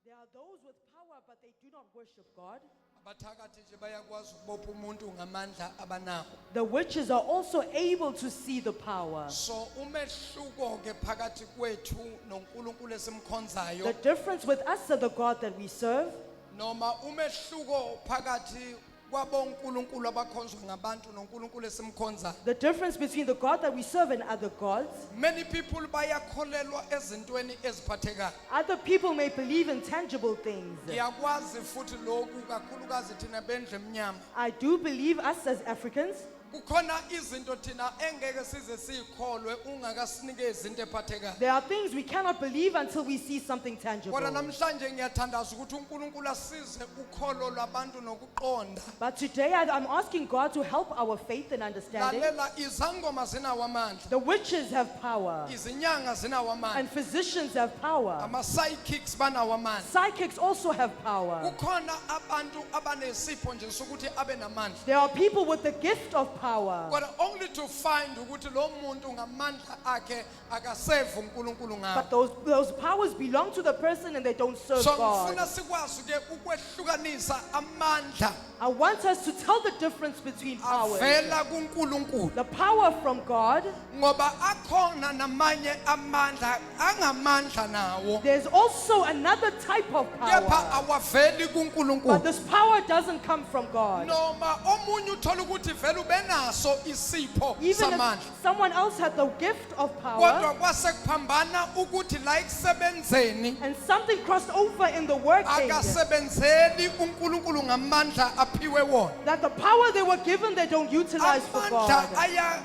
There are those with power, but they do not worship God. Abathakathi nje bayakwazi ukubopha umuntu ngamandla abanawo. The witches are also able to see the power. So umehluko ke phakathi kwethu noNkulunkulu esimkhonzayo The difference with us and the God that we serve, noma umehluko phakathi kwabonkulunkulu abakhonzwa ngabantu noNkulunkulu esimkhonzayo. the difference between the God that we serve and other gods. Many people bayakholelwa ezintweni eziphathekayo. Other people may believe in tangible things. Ngiyakwazi futhi lokhu kakhulukazi thina bendle emnyama. I do believe us as Africans, Kukhona izinto thina engeke size sikholwe ungakasinikezi into ephathekayo. there are things we cannot believe until we see something tangible. Kodwa namhlanje ngiyathandaza ukuthi uNkulunkulu asize ukholo lwabantu nokuqonda. But today I'm asking God to help our faith and understanding. Lalela izangoma zinawo amandla. The witches have power Izinyanga zinawo amandla. and physicians have power. Ama-psychics banawo amandla. Psychics also have power. Kukhona abantu abanesipho nje sokuthi abe namandla. There are people with the gift of power. Kodwa only to find ukuthi lo muntu ngamandla akhe akaseve uNkulunkulu ngawo. But those powers belong to the person and they don't serve So God. ngifuna sikwazi ke ukwehlukanisa amandla I want us to tell the difference between powers. avela kuNkulunkulu. The power from God, Ngoba akhona namanye amandla angamandla nawo. there's also another type of Kepha power. awaveli But kuNkulunkulu. this power doesn't come from God. Noma omunye uthola ukuthi vele ubenaso isipho Even samandla. if someone else had the gift of power Kodwa kwase kuphambana ukuthi la ikusebenzeni and something crossed over in the working, akasebenzeli uNkulunkulu ngamandla aphiwe wona. that the power they were given they don't utilize for Amandla God.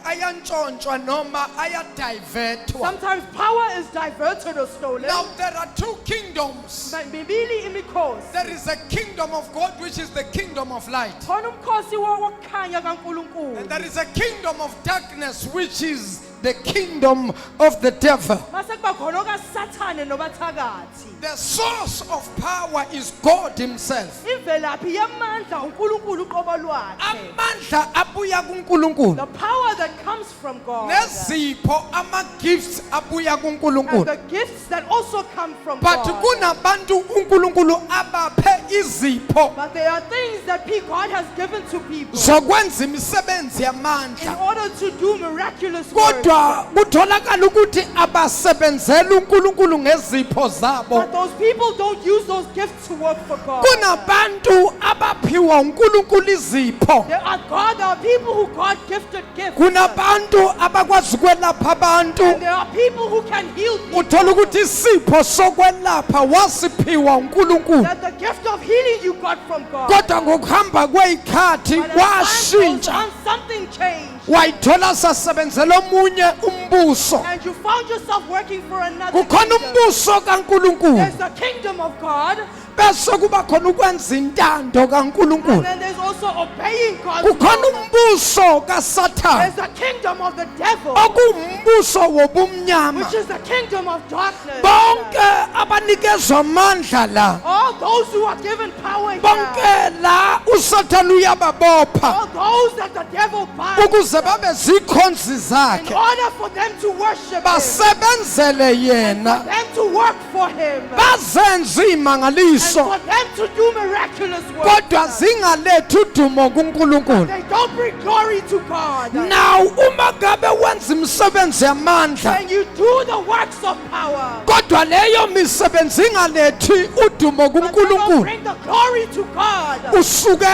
ayantshontshwa noma ayadivertwa. Sometimes power is diverted or stolen. Now there are two kingdoms. Mibili imikhosi. There is a kingdom of God which is the kingdom of light. Khona umkhosi wokukhanya kaNkulunkulu. And there is a kingdom of darkness which is the kingdom of the devil. Mase kuba khona okaSathane nobathakathi. The source of power is God himself. Imvelaphi yamandla uNkulunkulu uqobo lwakhe. Amandla abuya kuNkulunkulu. The power that comes from God. Nezipho ama-gifts abuya And kuNkulunkulu. the gifts that also come from But God. kunabantu uNkulunkulu abaphe izipho But there are things that God has given to people zokwenza imisebenzi in yamandla. order to do miraculous works. Kodwa kutholakala ukuthi abasebenzela uNkulunkulu ngezipho zabo. But those people don't use those gifts to work for God. Kunabantu abaphiwa uNkulunkulu izipho. There are people who God gifted gifts. Kunabantu abakwazi ukwelapha abantu. And there are people who can heal people. Uthola ukuthi isipho sokwelapha wasiphiwa uNkulunkulu. That the gift of healing you got from God. Kodwa ngokuhamba kwezikhathi But as time goes washintsha. on, something changed. Wayithola sasebenzela omunye umbuso. And you found yourself working for another Kukhona kingdom. umbuso kaNkulunkulu. There's the kingdom of God. Bese kuba khona ukwenza intando And kaNkulunkulu. then there's also obeying God's Kukhona will. umbuso kaSathane. There's the kingdom of the devil, Okumbuso wobumnyama. which is the kingdom of darkness. Bonke abanikezwa amandla la. All those who are given power here, Bonke la uSathane uyababopha all those that the devil binds, ukuze babe zikhonzi in zakhe. order for them to worship him, Basebenzele yena. for them to work for him, Bazenza and imangaliso. for them to do miraculous Kodwa works. zingalethi udumo kuNkulunkulu. They don't bring glory to God. Now uma gabe wenza imisebenzi yamandla When you do the works of power, kodwa leyo misebenzi ingalethi udumo but they don't kuNkulunkulu, bring the glory to God, usuke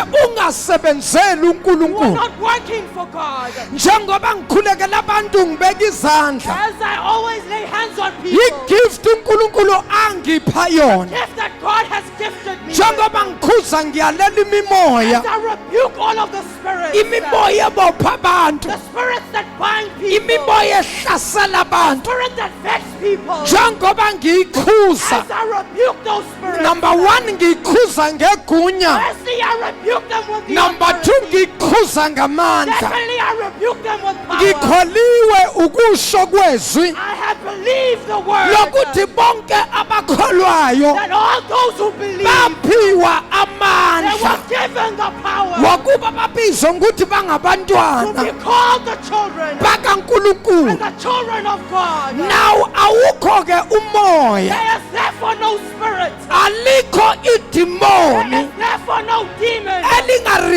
ungasebenzeli you are uNkulunkulu. not working for God. Njengoba ngikhulekela abantu ngibeka izandla, As I always lay hands on people, igift uNkulunkulu angipha yona. gift that God has gifted me with, Njengoba ngikhuza ngiyalela imimoya, as I rebuke all of the spirits, imimoya ebopha abantu, the spirits that bind people, imimoya ehlasela abantu. spirit that vex people, Njengoba ngiyikhuza, as I rebuke those spirits, number 1 ngiyikhuza ngegunya, firstly I rebuke them with the number 2 authority. ngiyikhuza ngamandla. Secondly, I rebuke them with power. Ngikholiwe ukusho kwezwi I have believed the word lokuthi bonke abakholwayo that all those who believe, baphiwa they amandla were given the power wokuba babizwe ukuthi to bangabantwana be called the children bakaNkulunkulu. and the children of God. Now awukho ke umoya, There is therefore no spirit, alikho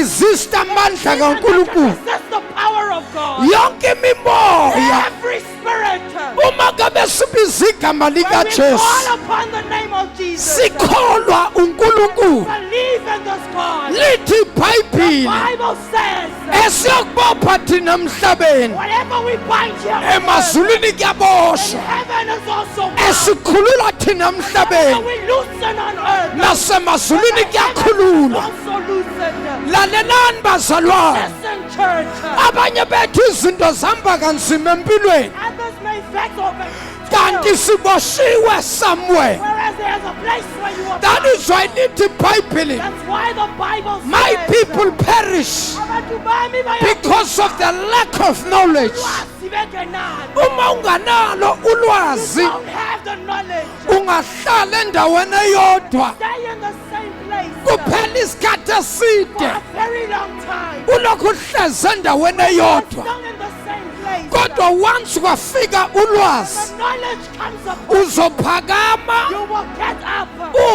resist amandla kaNkulunkulu. Resist the power of God. Yonke imimoya Every spirit. uma ngabe sibiza igama When we likaJesu call upon the name of Jesus. sikholwa uNkulunkulu. Believe in this God. Lithi iBhayibheli Bible says. esiyokubopha thina emhlabeni Whatever we bind here on earth, emazulwini in kuyaboshwa, heaven is also bound. esikhulula thina Whatever emhlabeni we loosen on earth, nasemazulwini heaven is kuyakhululwa. also loosened. Lalelani bazalwane, Listen, church. abanye bethu izinto zihamba kanzima empilweni Others may vex or kanti siboshiwe somewhere. whereas there's a place where you are That bound. is why lithi iBhayibheli, That's why the Bible says, my people perish abantu bami baya- because of the lack of knowledge. ulwazi bengenalo. Uma unganalo ulwazi You don't have the knowledge. ungahlala endaweni eyodwa Stay in the same place kuphela isikhathi for eside a very long time. ulokhu uhlezi endaweni You're eyodwa. still in the same place. Kodwa once kwafika ulwazi The knowledge comes upon you. uzophakama You will get up.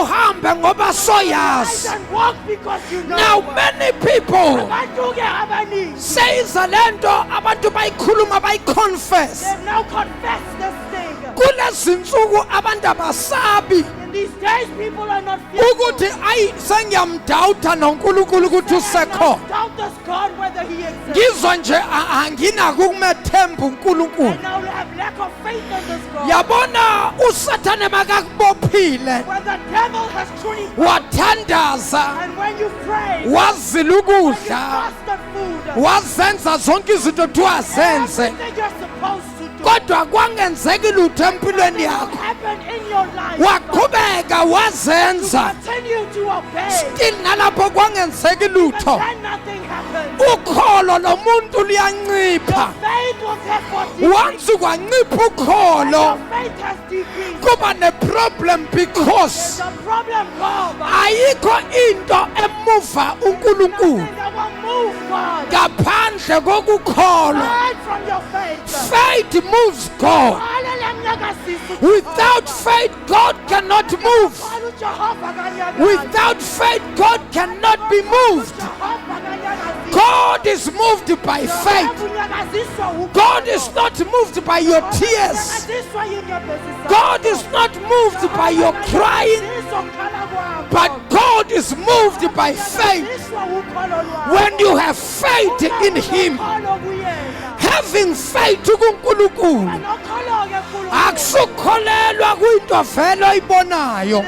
uhambe ngoba Rise soyazi. and walk because you know. Now many people Abantu-ke abaningi, sayiza lento abantu bayikhuluma bayiconfess. they now confess this thing. Kulezi nsuku abantu abasabi In these days, people are not fearful. ukuthi ayi sengiyamdawutha noNkulunkulu ukuthi They usekho. doubt this God whether he exists. Ngizwa nje anginako ukumethemba uNkulunkulu. And now we have lack of faith in this God. Yabona uSathane makakubophile When the devil has truly wathandaza and when you pray, wazila when you ukudla fasted food, wazenza zonke izinto thiwazenze everything you're supposed to do kodwa kwangenzeki lutho empilweni yakho happen in your life. waqhubeka wazenza Continue to obey. still nalapho kwangenzeki And lutho then nothing happens. ukholo lomuntu luyancipha Faith will therefore decrease. once kwancipha When ukholo your faith has decreased, kuba neproblem because the problem comes. ayikho into emuva uNkulunkulu Nothing that will move God. ngaphandle kokukholwa. Hide from your faith. Faith moves God. Without faith, God cannot move. Without faith, God cannot be moved. God is moved by faith. God is not moved by your tears. God is not moved by your crying, but God is moved by faith. When you have faith in Him, having faith kuNkulunkulu akusukholelwa kwinto vele oyibonayo,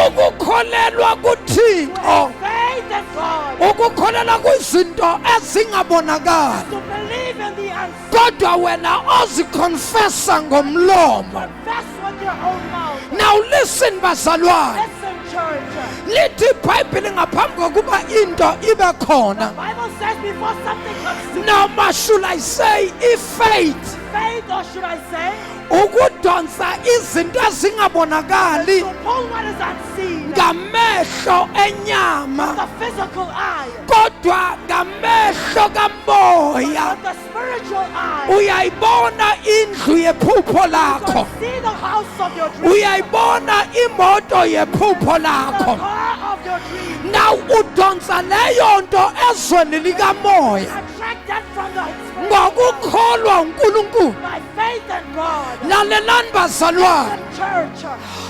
ukukholelwa kuThixo, ukukholelwa kwizinto ezingabonakali kodwa wena oziconfessa ngomlomo. Now listen bazalwane, lithi iBhayibheli ngaphambi kokuba into ibe khona, Bible says before something comes to noma should I say faith, faith, or should I say, ukudonsa izinto ezingabonakali to pull what is unseen, ngamehlo enyama the physical eye, kodwa ngamehlo kamoya but the spiritual eye, uyayibona indlu yephupho lakho, see the house of your dream, uyayibona imoto yephupho the lakho. car of your dream, Now udonsa leyo nto ezweni likamoya attract that from the spirit ngokukholwa uNkulunkulu. by faith in God. Lalelani bazalwane, Church,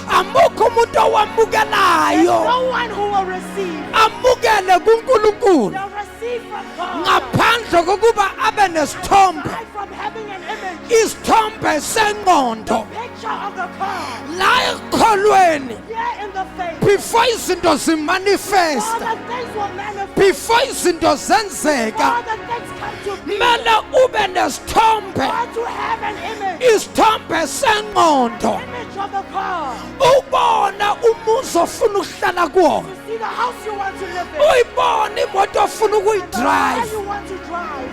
amukho umuntu there's owamukelayo no one who will receive. amukele kuNkulunkulu They'll receive from God. ngaphandle kokuba abe nesithombe, Aside from having an image, isithombe sengqondo picture of the car, la ekholweni. here in the faith, Before izinto all zimanifesta, the things will manifest, before izinto zenzeka, all the things come to be. kumele ube nesithombe, God to have an image, isithombe sengqondo, image of the car, ubona umuzi ofuna ukuhlala kuwona, to see the house you want to live in, uyibone imoto ofuna the car ukuyidrive, you want to drive,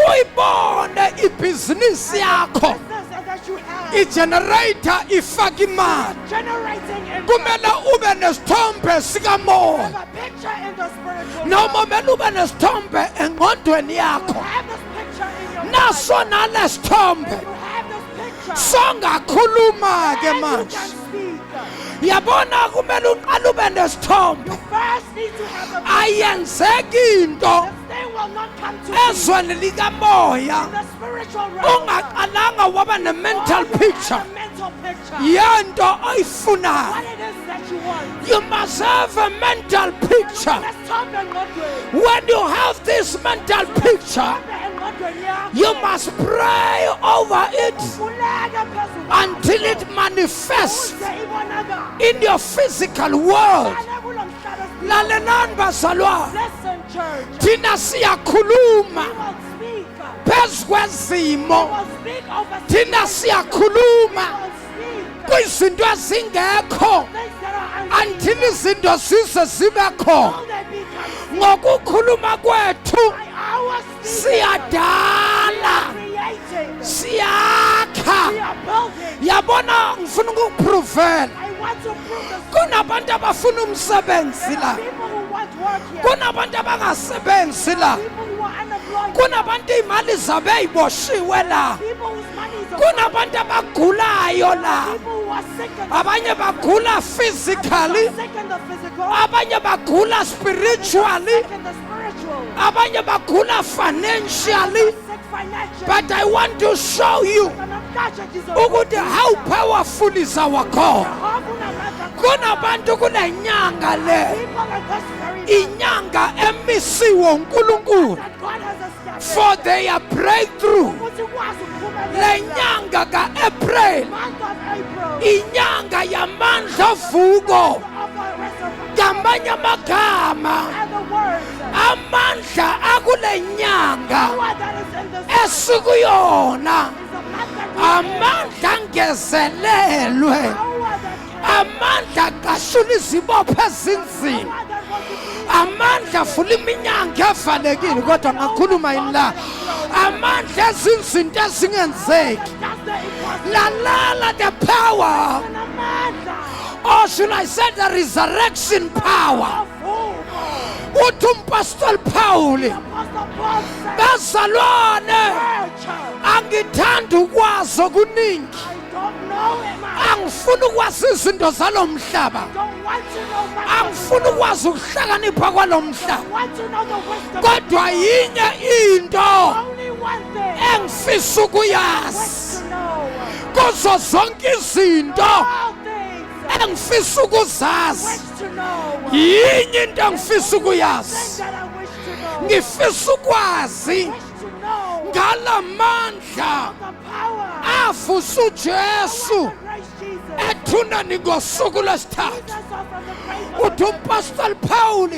uyibone ibhizinisi yakho business that you have, igenerator ifaka imali. generating income. Kumele ube nesithombe sikamoya, Have a picture in the spiritual noma world. kumele ube nesithombe engqondweni yakho. Have this picture in your Naso mind. nalesithombe You have this picture. songakhuluma ke And you manje. can speak. yabona kumele uqale ube nesithombe First need to have a ayenzeki into This thing will not come to you ezweni likamoya in the spiritual realm. ungaqalanga waba ne-mental picture A mental picture. yento oyifunayo. What it is that you want. You must have a mental picture. Let's talk and not good. When you have this mental picture, you must pray over it until it manifests in your physical world. Lalenani bazalwane, Listen, church. thina siyakhuluma We will speak. phezu We kwezimo, will speak over thina siyakhuluma We will speak. kwizinto ezingekho Things that are until izinto zize zibe khona. until they become Ngokukhuluma kwethu by our speaking. siyadala, Creating. siyakha. We are building. Yabona ngifuna ukukuprovela, I want to prove this. kunabantu abafuna umsebenzi There la, are people who want work here. kunabantu abangasebenzi la, People who are unemployed. kunabantu imali zabo eyiboshiwe la, People whose money is kunabantu abagulayo la, people who are sick and abanye bagula physically, sick in the physical. abanye bagula spiritually, Sick in the spiritual. abanye bagula financially. Sick financially. But I want to show you ukuthi how powerful is our God. Kunabantu kule nyanga le, inyanga emisiwe uNkulunkulu for their breakthrough. Le nyanga ka-April, inyanga yamandla vuko. Ngamanye amagama, amandla akule nyanga esikuyona, amandla angezelelwe, amandla kahlula izibopho ezinzima, amandla avula iminyango evalekile. Kodwa ngakhuluma yini la? Amandla ezinzinto ezingenzeki. Lalala the power, or should I say the resurrection power. Uthi umpostoli Paul, bazalwane, angithandi ukwazi okuningi, angifuni ukwazi izinto zalo mhlaba, angifuni ukwazi ukuhlakanipha kwalo mhlaba, kodwa yinye into engifisa ukuyazi kuzo zonke izinto engifisa ukuzazi. Yinye into engifisa ukuyazi, ngifisa ukwazi ngala mandla avusa uJesu ethuneni ngosuku lwesithathu. Uthi umpostoli Paul,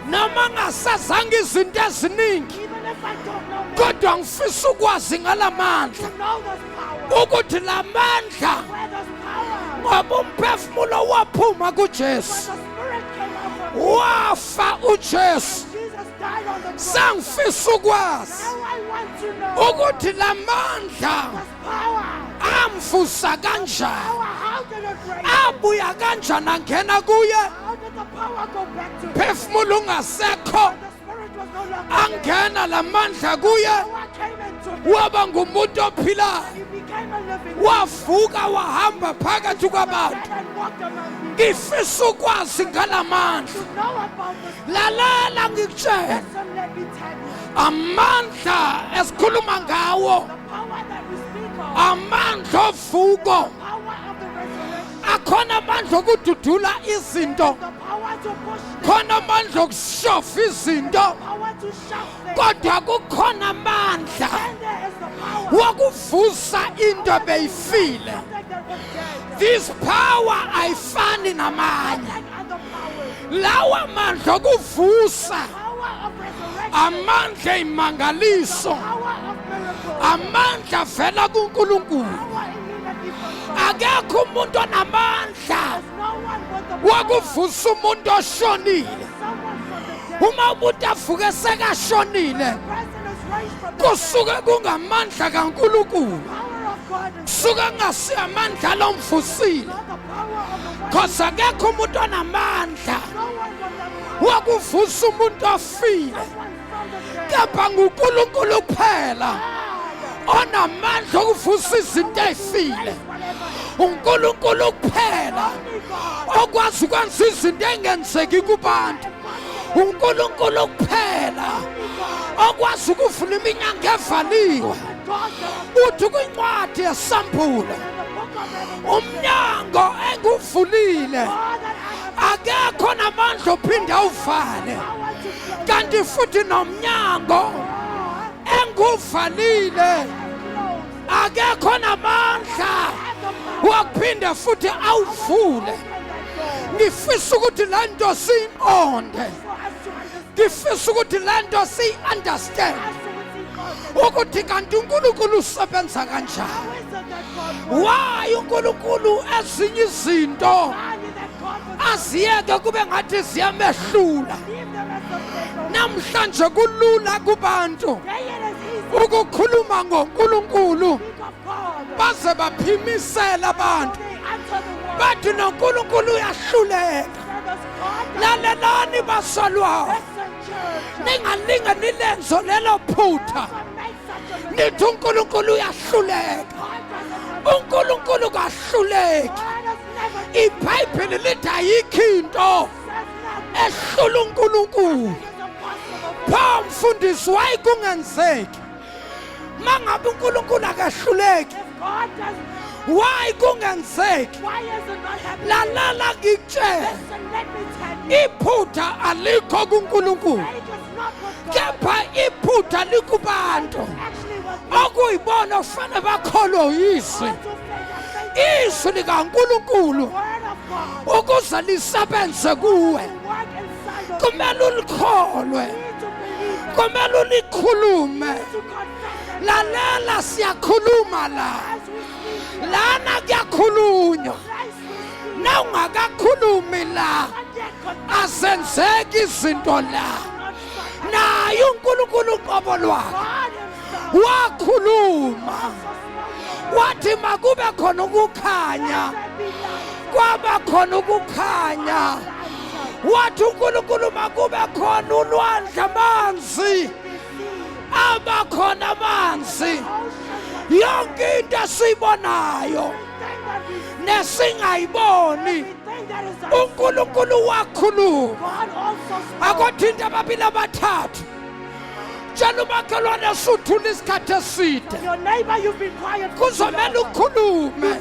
noma ngasazange izinto eziningi, kodwa ngifisa ukwazi ngala mandla, ukuthi la mandla ngoba umphefumulo waphuma kuJesu, wafa uJesu. Sangifisa ukwazi ukuthi la mandla amvusa kanjani, abuya kanjani, angena kuye phefumulo ungasekho, angena la mandla kuye, waba ngumuntu ophilayo, wavuka wahamba phakathi kwabantu. Ngifisa ukwazi ngala mandla. Lalela ngikutshela, amandla esikhuluma ngawo, amandla ovuko, akhona amandla okududula izinto, khona amandla okushofa izinto, kodwa kukhona amandla wokuvusa into beyifile. This power ayifani namanye. Lawa mandla okuvusa, amandla imangaliso, amandla vela kuNkulunkulu. Akekho umuntu onamandla wokuvusa umuntu oshonile. Uma umuntu avuke sekashonile, kusuke kungamandla kaNkulunkulu, kusuke kungasiyamandla lomvusile. Because akekho umuntu onamandla wokuvusa umuntu ofile, kepha nguNkulunkulu kuphela onamandla okuvusa izinto ezifile uNkulunkulu kuphela okwazi ukwenza izinto engenzeki kubantu uNkulunkulu kuphela okwazi ukuvula iminyango evaliwe uthi kwincwadi yesambulo umnyango enguvulile akekho namandla ophinde awuvale kanti futhi nomnyango enguvalile akekho namandla wakuphinde futhi awuvule ngifisa ukuthi lento siyiqonde ngifisa ukuthi lento siyi-understand ukuthi kanti uNkulunkulu usebenza kanjani why uNkulunkulu ezinye izinto aziyeke kube ngathi ziyamehlula namhlanje kulula kubantu ukukhuluma ngoNkulunkulu baze baphimisela abantu bathi noNkulunkulu uyahluleka lalelani basolwayo ningalinga nilenzo lelo phutha nithi uNkulunkulu uyahluleka uNkulunkulu kahluleki iBhayibheli lithi ayikho into ehlula uNkulunkulu pha mfundisi wayi kungenzeki mangabe uNkulunkulu akahluleki why kungenzeki lalala ngikutshela iphutha alikho kuNkulunkulu kepha iphutha likubantu okuyibona kufanele bakholwe yizwi izwi likaNkulunkulu ukuze lisebenze kuwe kumele ulikholwe kumele ulikhulume lalela siyakhuluma lana kuyakhulunywa na ungakakhulumi la azenzeki izinto la naye uNkulunkulu uqobo lwakhe wakhuluma wathi makube khona ukukhanya kwaba khona ukukhanya wathi uNkulunkulu makube khona ulwandle amanzi abakhona amanzi yonke into esiyibonayo nesingayiboni uNkulunkulu wakhuluma akothinta ababili abathathu tshela umakhelwane suthula isikhathi eside kuzomele ukhulume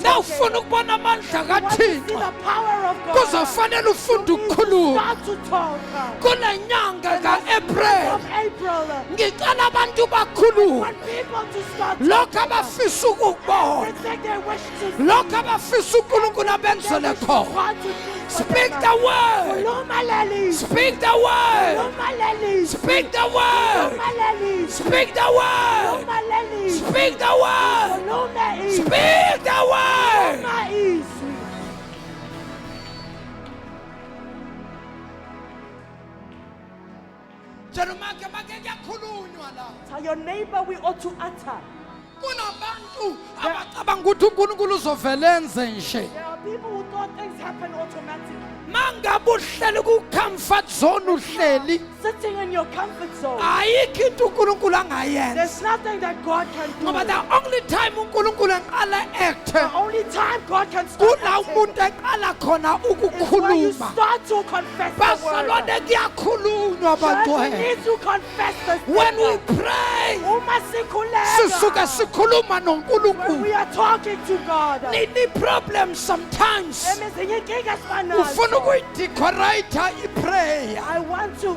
na ufuna ukubona amandla kaThixo kuzofanele ufunde ukukhuluma kule nyanga ka-April ngicela abantu bakhulume lokho abafisa ukubona lokho abafisa uNkulunkulu abenzele khona speak the word speak the word speak the word speak the word speak the word speak the word Tell your neighbor we ought to utter. Kunabantu abacabanga ukuthi uNkulunkulu uzovelenze nje. There are people who thought things happen automatically. Mangabe uhleli ku-comfort zone uhleli Sitting in your comfort zone. ayikho into uNkulunkulu angayenza There's nothing that God can do. ngoba the only time uNkulunkulu eqala act The only time God can start kula acting umuntu eqala khona is when you ukukhuluma start to confess the word. basalwane kuyakhulunywa Church, we bantwana need to confess the when we word. pray Uma sikhuleka. sisuke sikhuluma When noNkulunkulu we are talking to God. nini problem sometimes Emezinye inkinga sibanazo. ufuna ukuyidecorate iprayer I want to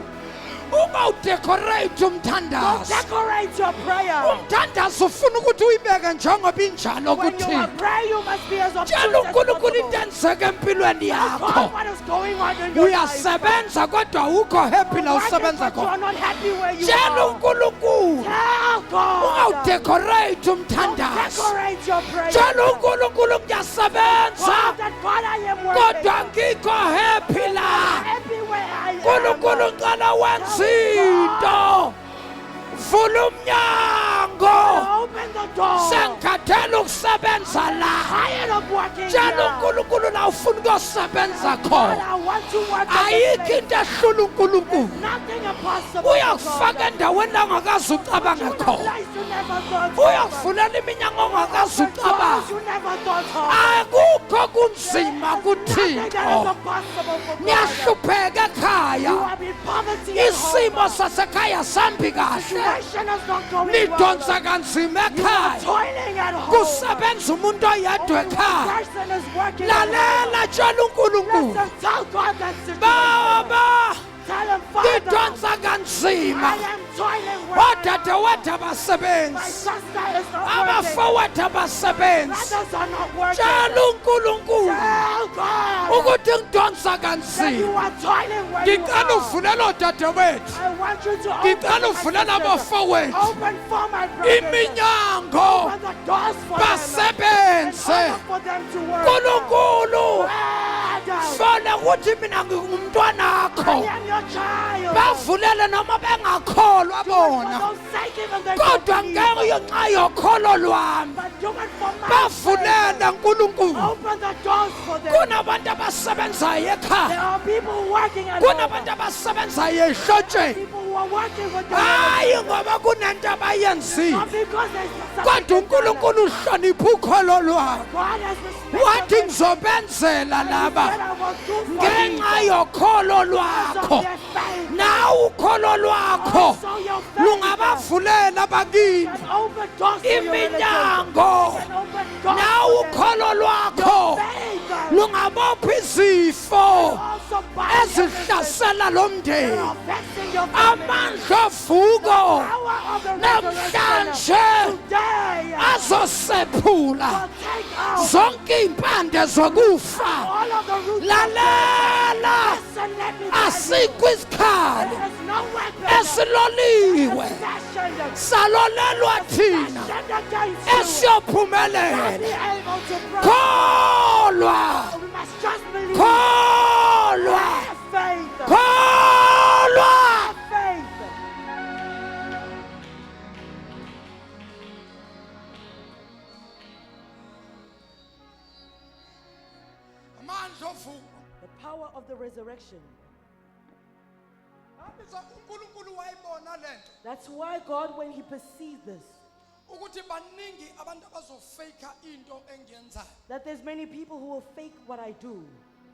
uma udecorate umthandazo decorate your prayer. umthandazo ufuna ukuthi uyibeke njengoba injalo When you are kuthini praying, you must be as obtuse tshela as uNkulunkulu into possible. enzeke empilweni Tell yakho God what is going on in your life. uyasebenza kodwa awukho happy la Why is usebenza it you khona are not happy where you tshela are? uNkulunkulu Tell God. ungawudecorate Don't umthandazo decorate your prayer. tshela uNkulunkulu kuyasebenza God, that God I am working. kodwa ngikho happy la Happy where I am. uNkulunkulu ngicela wenza into vula umnyango iminyango Open the door. sengikhathele ukusebenza la Tired of working tshela here. uNkulunkulu la ufuna ukuyosebenza God, khona I want to work at this ayikho place. into ehlula uNkulunkulu Nothing impossible for uyakufaka God. endaweni angakazi ucabange You the khona place you never thought of. uyakuvulela iminyango ongakazi Open doors ucabange you never thought of. akukho kunzima Nothing that is kuThixo impossible for God. niyahlupheka You ekhaya have in poverty at isimo home. sasekhaya sambi kahle Situation is not going nidonsa well. kanzima You are ekhaya toiling at home. kusebenza umuntu oyedwa Only one ekhaya person is working at home. lalela tshela uNkulunkulu Listen, tell God that situation. baba Tell him, Father, ngidonsa kanzima I am toiling where I am. odadewethu My abasebenzi sister is not working. abafowethu abasebenzi Brothers are not working. tshela uNkulunkulu Tell God ukuthi ngidonsa that kanzima you are toiling where you ngicela are. uvulele odadewethu I want you to ngicela open uvulele my sisters. abafowethu Open for my brothers. iminyango Open the doors for them. basebenze In order for them to work. uNkulunkulu Father, fona ukuthi mina ngingumntwana I wakho am your child. bavulele noma bengakholwa For bona those sake, even they kodwa don't believe. ngeke ngenxa yokholo lwami But do it for my bavulele sake. nkulunkulu Open the doors for them. kunabantu abasebenzayo There ekhaya are people working at home. kunabantu abasebenzayo ehlotsheni People who are working with the hayi ngoba kunento abayenzile not because there's kodwa something unkulunkulu uhlonipha ukholo lwabo God has respect wathi for them. ngizobenzela laba That I will do for ngenxa people. yokholo Because lwakho of their faith. nawe ukholo lwakho Also your faith lungabavulela bakini can open doors to your relatives. iminyango Can open doors nawe for them. ukholo lwakho Faith lungabopha izifo also binds everything ezihlasela lo that mndeni are affecting your family. amandla ovuko Power of the resurrection namhlanje today azosephula will take out zonke impande zokufa all of the roots of lalela Listen, let me tell you, asikho isikhali there is no weapon esiloliwe fashioned salolelwa thina against you. esiyophumelela Be able to prosper. kholwa We must just believe. kholwa Have faith. kholwa Have faith. amandla ovuko The power of the resurrection. abiza uNkulunkulu wayibona lento That's why God, when He perceived this, ukuthi baningi abantu abazofaka into engiyenzayo that there's many people who will fake what I do.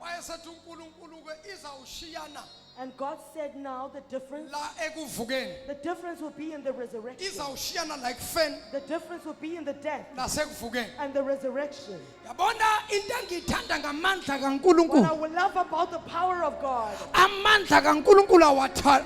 wayesethi uNkulunkulu ke izawushiyana And God said, now the difference la ekuvukeni will be in the resurrection. izawushiyana la ekufeni The difference will be in the death nasekuvukeni and the resurrection. yabona into engiyithanda ngamandla What I kaNkulunkulu will love about the power of God. amandla kaNkulunkulu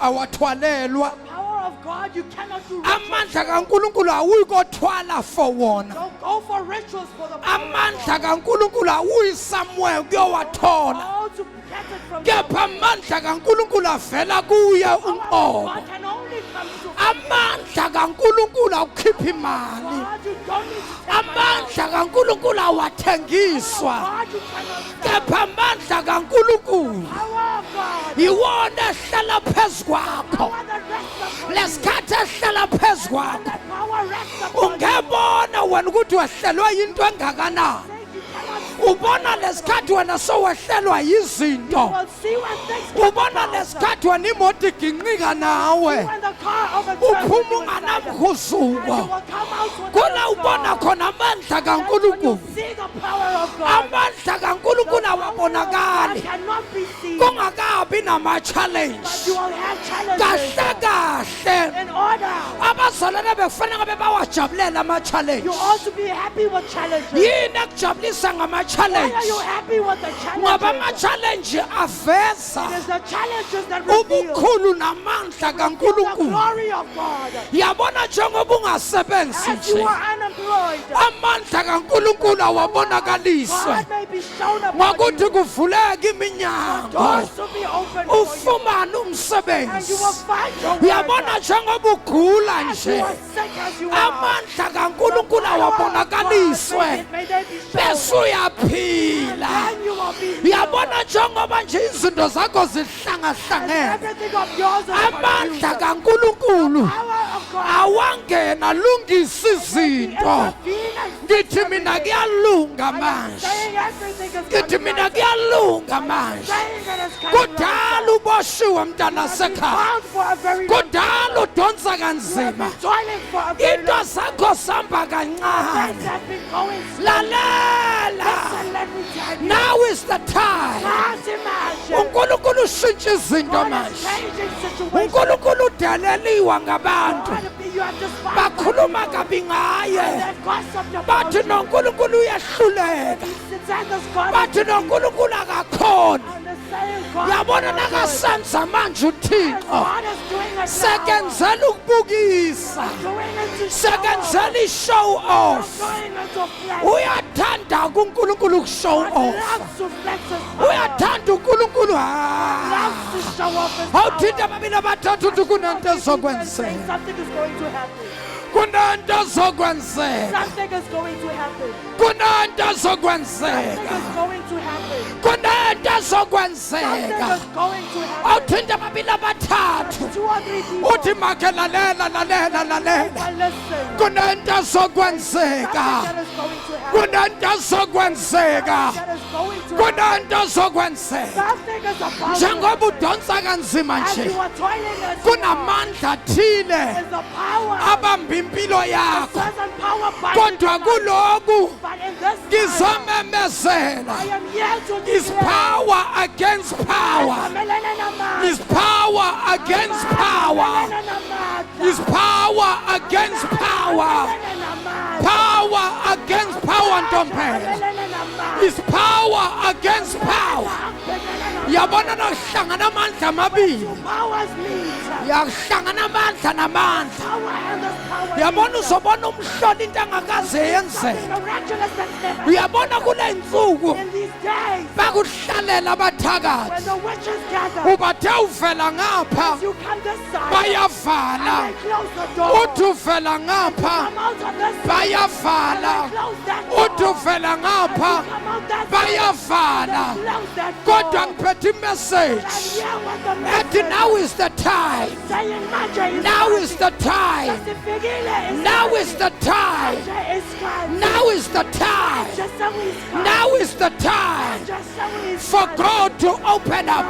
awathwalelwa The power of God, you cannot do rituals. amandla kaNkulunkulu awuyikothwala for wona Don't go for rituals for the power amandla of God. kaNkulunkulu awuyi somewhere kuyowathola All to get it from God. kepha amandla kaNkulunkulu avela kuye uqobo God can only come to amandla kaNkulunkulu awukhipha imali God, you don't need to take amandla kaNkulunkulu awathengiswa God, you cannot stand. kepha amandla kaNkulunkulu Power of God. iwona ehlala phezu kwakho Power that rests upon you. lesikhathi ehlala phezu kwakho That power rests upon you. ungebona wena ukuthi wehlelwe into engakanani You cannot ubona lesikhathi wena sowehlelwa yizinto will see when things come ubona about. lesikhathi wena imoto iginqika nawe When the car overturns uphuma you inside, and you unganamkhuzuko will come out with kula a ubona scar. khona amandla That's when you kaNkulunkulu see the power of God. amandla kaNkulunkulu The power of God awabonakali cannot be seen. kungakabi But nama-challenge you will have kahle challenges. kahle In order, abazalwane bekufanele ngabe bawajabulela ama-challenge you ought to be happy with challenges. yini ekujabulisa Why are ngama-challenge you happy with the ngoba challenges? ama-challenge aveza It is the challenges that reveal ubukhulu namandla the kaNkulunkulu glory of God. yabona njengoba ungasebenzi As you nje are unemployed, amandla kaNkulunkulu awabonakaliswe God may be shown upon ngokuthi you. kuvuleke iminyango Doors to be opened for you. ufumane And you umsebenzi will find your work. yabona njengoba ugula As you nje are sick as you are. amandla kaNkulunkulu awabonakaliswe May they be shown. bese uyaphila Then you will of me healed. Yabona njengoba nje izinto zakho And zihlangahlangene. everything of yours is Amandla confused. kaNkulunkulu Power of God. awangena lungisa izinto. Intervene and Ngithi mina kuyalunga I am manje. saying everything is Ngithi coming mina right. kuyalunga I am manje. saying it is coming right. Kudala uboshiwe mntana I've been sekhaya. bound for a very long time. Kudala udonsa You have kanzima. been toiling for a very Into long time. zakho samba Things kancane. have been going slow. Lalela. Listen, let me tell you. Now is the time. Can't imagine. uNkulunkulu ushintsha izinto God is manje. changing situations. uNkulunkulu udeleliwa ngabantu. God, you have despised Bakhuluma the people. kabi ngaye. They've gossiped about Bathi you. noNkulunkulu uyahluleka. Sithanders God Bathi is noNkulunkulu akakhona. and the saying God Yabona is not good. nakasenza manje And uThixo. God is doing it now. Sekenzela ukubukisa. Doing it to show off. Sekenzela i-show off. Doing it to flex. Uyathanda kuNkulunkulu ukushow God off. loves to flex his power. Uyathanda uNkulunkulu Loves to show off his power. awuthinta ababili abathathu uthi kunento Saying ezokwenzeka. something is going to happen. Kunento ezokwenzeka. Something is going to happen. Kunento Something ezokwenzeka. is going to happen. Kunento Something ezokwenzeka. is going to happen. Awuthinta ababili abathathu 2 or 3 people. uthi makhe lalela lalela lalela. But listen. Kunento Something ezokwenzeka. that is going to happen. Kunento ezokwenzeka. That is going to happen. Kunento ezokwenzeka. Something is about to Njengoba happen. udonsa kanzima As nje. you are toiling as you are, Kunamandla athile there's a power. abamba impilo A yakho. certain power by Kodwa kuloku But in this time, I ngizomemezela. am here to Is declare. power against power. Amelene namandla. Is power against power. Amelene namandla. Is power against power. Amelene namandla. Power against power ntombela. Amelene namandla. Is power against power. Amelene namandla. Yabona nakuhlangana amandla amabili. Powers meet. Yakuhlangana amandla namandla. Power and this power Uyabona meet. uzobona umhloli into engakaze yenzeka. Something miraculous that's never Uyabona kule nsuku in these days. bakuhlalela abathakathi. When the witches gather, Ubathe uvela ngapha you come this side. bayavala. And they close the door. Uthi uvela ngapha Come out of this side. bayavala. And they close that door. Uthi uvela ngapha Come out that side. bayavala. And they close that door. Kodwa ngiphethe imessage And here was the ethi message now is the time. saying manje is Now coming. is the time. Sesifikile isikhathi. Now is the time. Manje isikhathi. Now is the time. Just so isikhathi. Now is the time Just so isikhathi. for God to open up.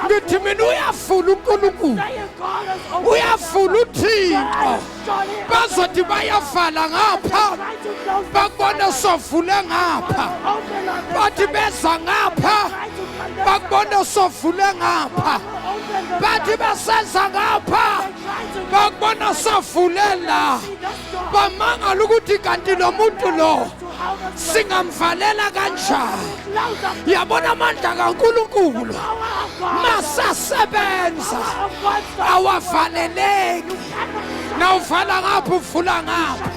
Ngithi mina uyafuna uNkulunkulu. Saying God has opened up. Uyafuna uThixo. Surely Bazothi bayavala ngapha. try to close the Bakubona sovule ngapha. open on this Bathi side. beza ngapha. Try to come this Bakubona sovule ngapha. open the Bathi besenza ngapha. Bakubona sovule la. Bamangala ukuthi kanti lo muntu lo singamvalela kanjani. Yabona amandla kaNkulunkulu masasebenza awavaleleki. Nawuvala ngapha uvula ngapha.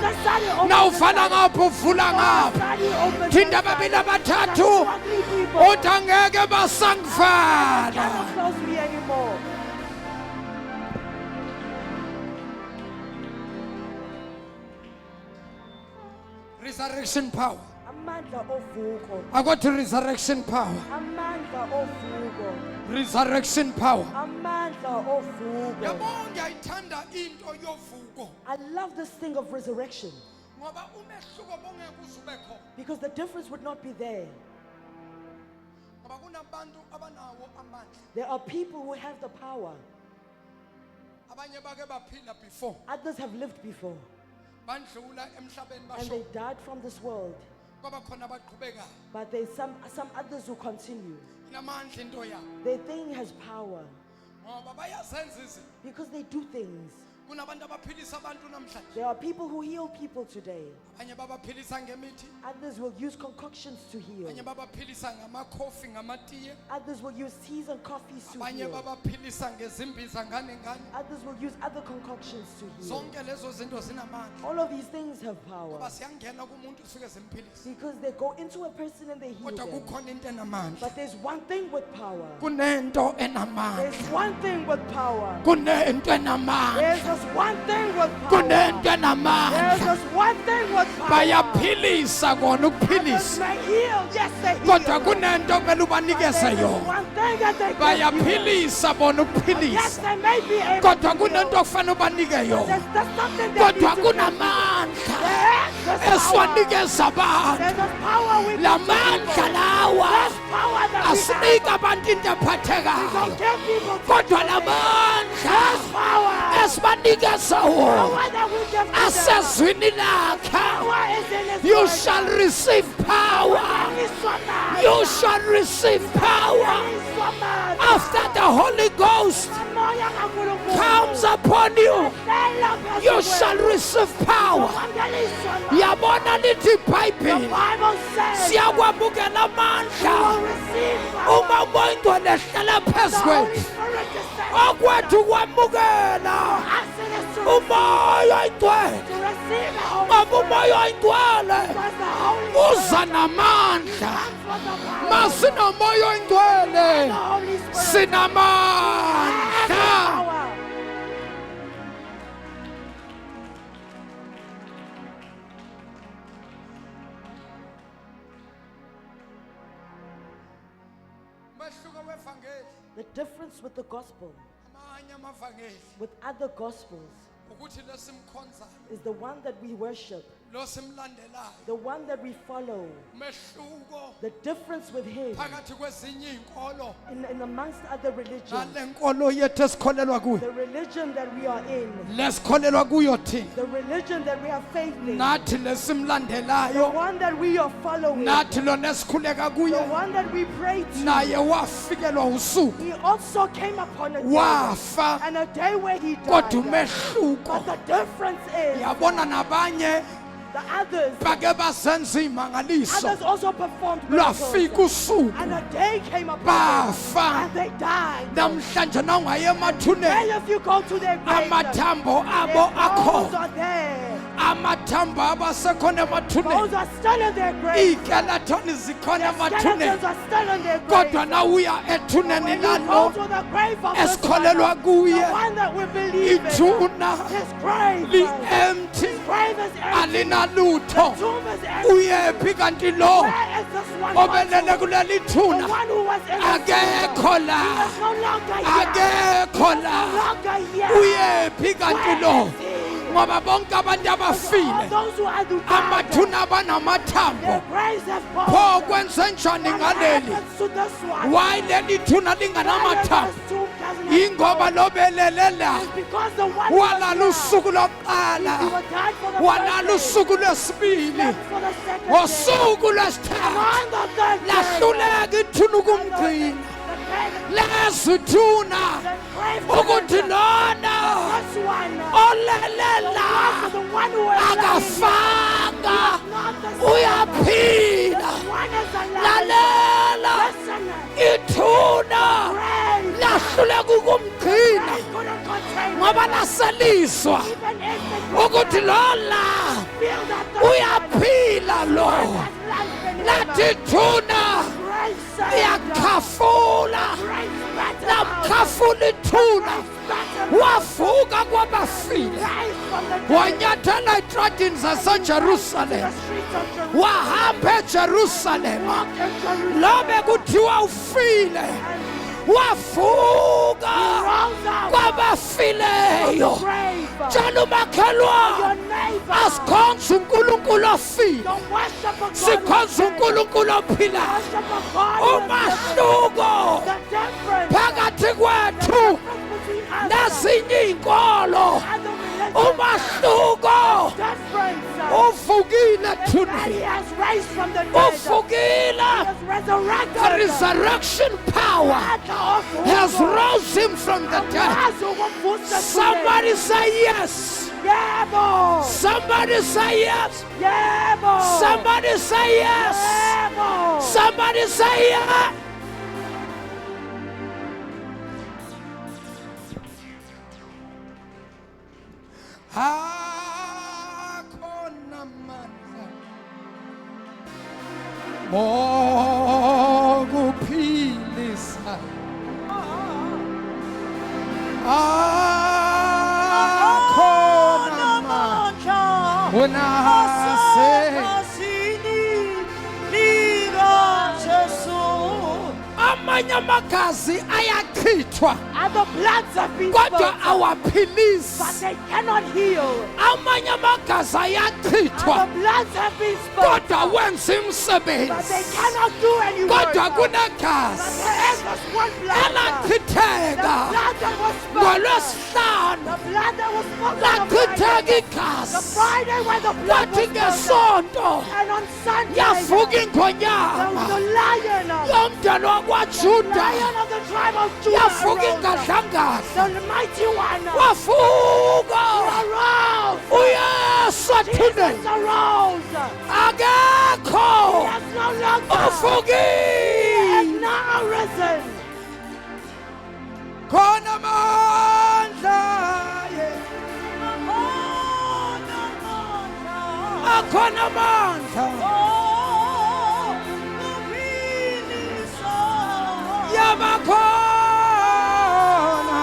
Nawuvala ngapha uvula ngapha. Thinta ababili abathathu uthi angeke basangivala. Close me anymore. Resurrection power. Amandla ovuko. I got to resurrection power. Amandla ovuko. Resurrection power. Amandla ovuko. Yabona ngiyayithanda into yovuko I love this thing of resurrection ngoba umehluko bongeke uzube khona because the difference would not be there. ngoba kunabantu abanawo amandla There are people who have the power. abanye bake baphila before Others have lived before bandlula emhlabeni and basho they died from this world. kwaba khona abaqhubekayo But there's some others who continue. inamandla into yabo Their thing has power ngoba bayazenza izinto because they do things. kunabantu abaphilisa abantu namhlanje There are people who heal people today. abanye babaphilisa ngemithi Others will use concoctions to heal. abanye babaphilisa ngamakhofi ngamatiye Others will use teas and coffees to abanye heal. babaphilisa ngezimbiza ngane ngane Others will use other concoctions to heal. zonke lezo zinto zinamandla All of these things have power ngoba siyangena kumuntu sifike simphilise because they go into a person and they heal kodwa them. kukhona into enamandla But there's one thing with power. Kunento enamandla. There's one thing with power. Kunento enamandla. There's a this one thing with power. kunento There's enamandla. this one thing with power. Bayaphilisa kona Others ukuphilisa. may heal, yes they Kodwa heal. kunento kumele ubanikeze There's yona. one thing that they can heal. Bayaphilisa bona Yes, ukuphilisa. they may be able Kodwa to kunento heal. okufanele ubanike yona. There's something they Kodwa need to kunamandla There's power. esiwanikeza abantu. There's a power we La give to mandla people. lawa There's power that we asinika have. abantu into We ephathekayo. don't give people Kodwa la There's mandla power. esibanikeza wona Power that we give to them. asezwini lakhe. Power is in His You word. shall receive power. You shall receive power after the Holy Ghost comes upon you. You shall receive power. Yabona lithi iBhayibheli siyakwamukela amandla uma umoya ehlala phezu kwethu. Okwethu kwamukela umoya oyingcwele. Ngoba umoya oyingcwele uza namandla. Masinomoya oyingcwele sinamandla. Umehluko wevangeli The difference with the gospel, amanye amavangeli with other gospels, ukuthi lesimkhonzayo is the one that we worship, lo simlandelayo the one that we follow. umehluko The difference with Him phakathi kwezinye izinkolo in amongst other religions, Nale nkolo yethu esikholelwa kuyo. the religion that we are in, Lesikholelwa kuyo thina. the religion that we have faith in, Nathi the lesimlandelayo. one that we are following, Nathi lona esikhuleka the kuye. one that we pray to. Naye wafikelwa usuku. He also came upon a day, Wafa. and a day where He Kodwa died. umehluko. But the difference is, Yabona nabanye the others bake basenza imangaliso. Others also performed miracles. Lwafika usuku. And a day came upon them, Bafa. and they died. Namhlanje nangaye emathuneni. And if you go to their graves, Amathambo their abo bones akho. are there. Amathambo abasekhona Bones emathuneni. are still in their graves. Iiskeleton zikhona Their emathuneni. skeletons are still in their Kodwa graves. nawuya ethuneni When you go lalo to the grave of this esikholelwa one, kuye. the one that we believe in, Ithuna his grave, li-empty. his grave is empty. Alinalutho. The tomb is empty. Uyephi kanti lo Where is this one obelele gone to? kuleli The thuna? one who was in the Akekho tomb. la. He is no longer here. Akekho No la. longer here. Uyephi kanti Where lo? is he? Ngoba bonke abantu All abafile those who are to die, amathuna their abanamathambo. graves have Pho fallen. kwenze njani What ngaleli? happens to this one? Why leli thuna Why linganamathambo? this tomb doesn't have Ingoba bones? lobelele la. It's because the one who was Walala here, usuku he lokuqala. was died for the Walala first day, usuku lwesibili. slept for the second day, Ngosuku and lwesithathu on the third day, lahluleka ithuna ukumgcina. Lezi thuna ukuthi lona olelela akafanga uyaphila. Lalela ithuna lahluleka ukumgcina ngoba laseliswa ukuthi lola uyaphila lo. Lathi thuna iyakhafula lamkhafula ithuna wavuka kwabafile wanyathela etradini zasejerusalema wahamba ejerusalema lobe kuthiwa ufile wavuka kwabafileyo. Tshela umakhelwane asikhonze uNkulunkulu ofile, sikhonze uNkulunkulu ophilayo. Umahluko phakathi kwethu nezinye izinkolo, umahluko uvukile thuneni, uvukile. The resurrection power has rose him from the dead. Somebody say yes. Somebody say yes. Somebody say yes. Somebody say yes. Akhona amandla okuphilisa. amanye amagazi ayachithwa And the bloods have been kodwa spilled, but awaphilisi. they cannot heal. Amanye amagazi ayachithwa And the bloods have been spilled, kodwa wenza but they umsebenzi. cannot do any work. Kodwa But kunegazi there is this one blood. The elachitheka blood that was spilled. ngolwesihlanu. The blood that was spilled on the Lachitheka Friday. The igazi. Friday when the blood Kwathi was spilled. ngesonto And on Sunday, yavuka the ingonyama lion, yomndeni the wakwaJuda lion of the tribe of Judah yavuka arose. ingadlangadla. The mighty one Wavuka arose. uyesu athuneni. Jesus arose. Akekho He has no longer. He has uvukile. now arisen. Khona amandla, akhona amandla. Yabakhona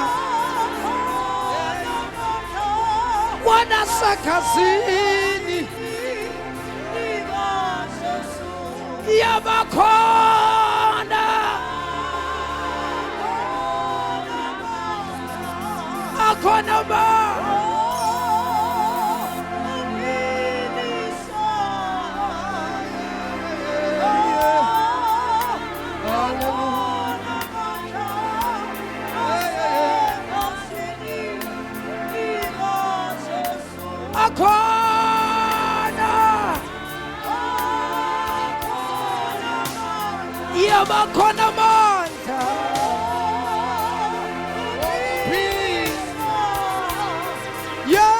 wanasegazini. Yabakhona akhona amandla. Akhona yabakhona amandla. Yeah.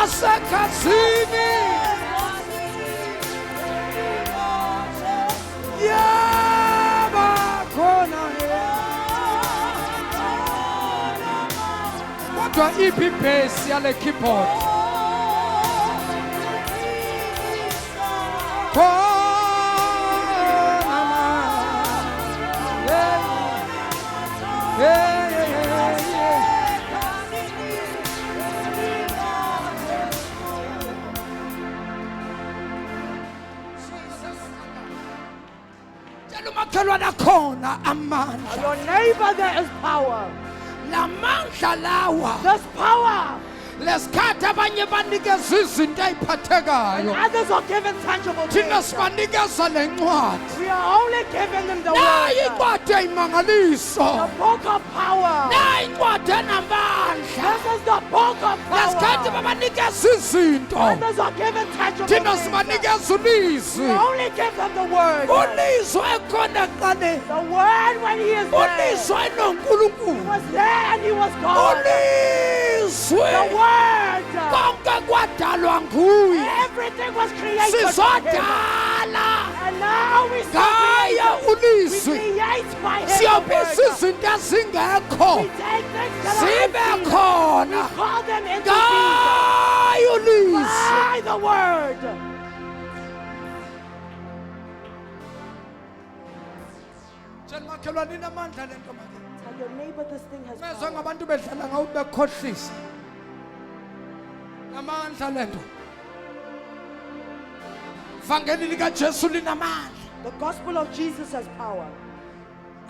Asegazini. Yabakhona. Kodwa iphi ibhesi yale keyboard? Khona amandla. Yeah, yeah, yeah, yeah. Tshela umakhelwane akhona amandla. Your neighbor, there is power. Lamandla lawa There's power. lesikhathi abanye banikeza izinto eziphathekayo. Others are given tangible Thina things. sibanikeza lencwadi. We are only giving them the Nayi word. incwadi eyimangaliso. The book of power. Nayi incwadi enamandla. This is the book of Lesikhathi power. babanikeza izinto. Others are given tangible Thina things. sibanikeza We ulizwi. only give them the word. Ulizwi ekhona ekuqaleni. The word when he is there. Ulizwi He enoNkulunkulu. was there and he was God. Ulizwi The word. konke kwadalwa nguye. Everything was created by him. Sizodala And now we ngaya we ulizwi. create by him the Siyobisa word. izinto ezingekho We take things that are zibe unseen. khona Call them into being ngaya ulizwi. by the word. Tshela makhelwane inamandla lento manje. Tell your neighbor this thing has Mezwe power. ngabantu bedlala ngawo bekhohlisa. Namandla lento. Vangeli lika Jesu linamandla. The gospel of Jesus has power.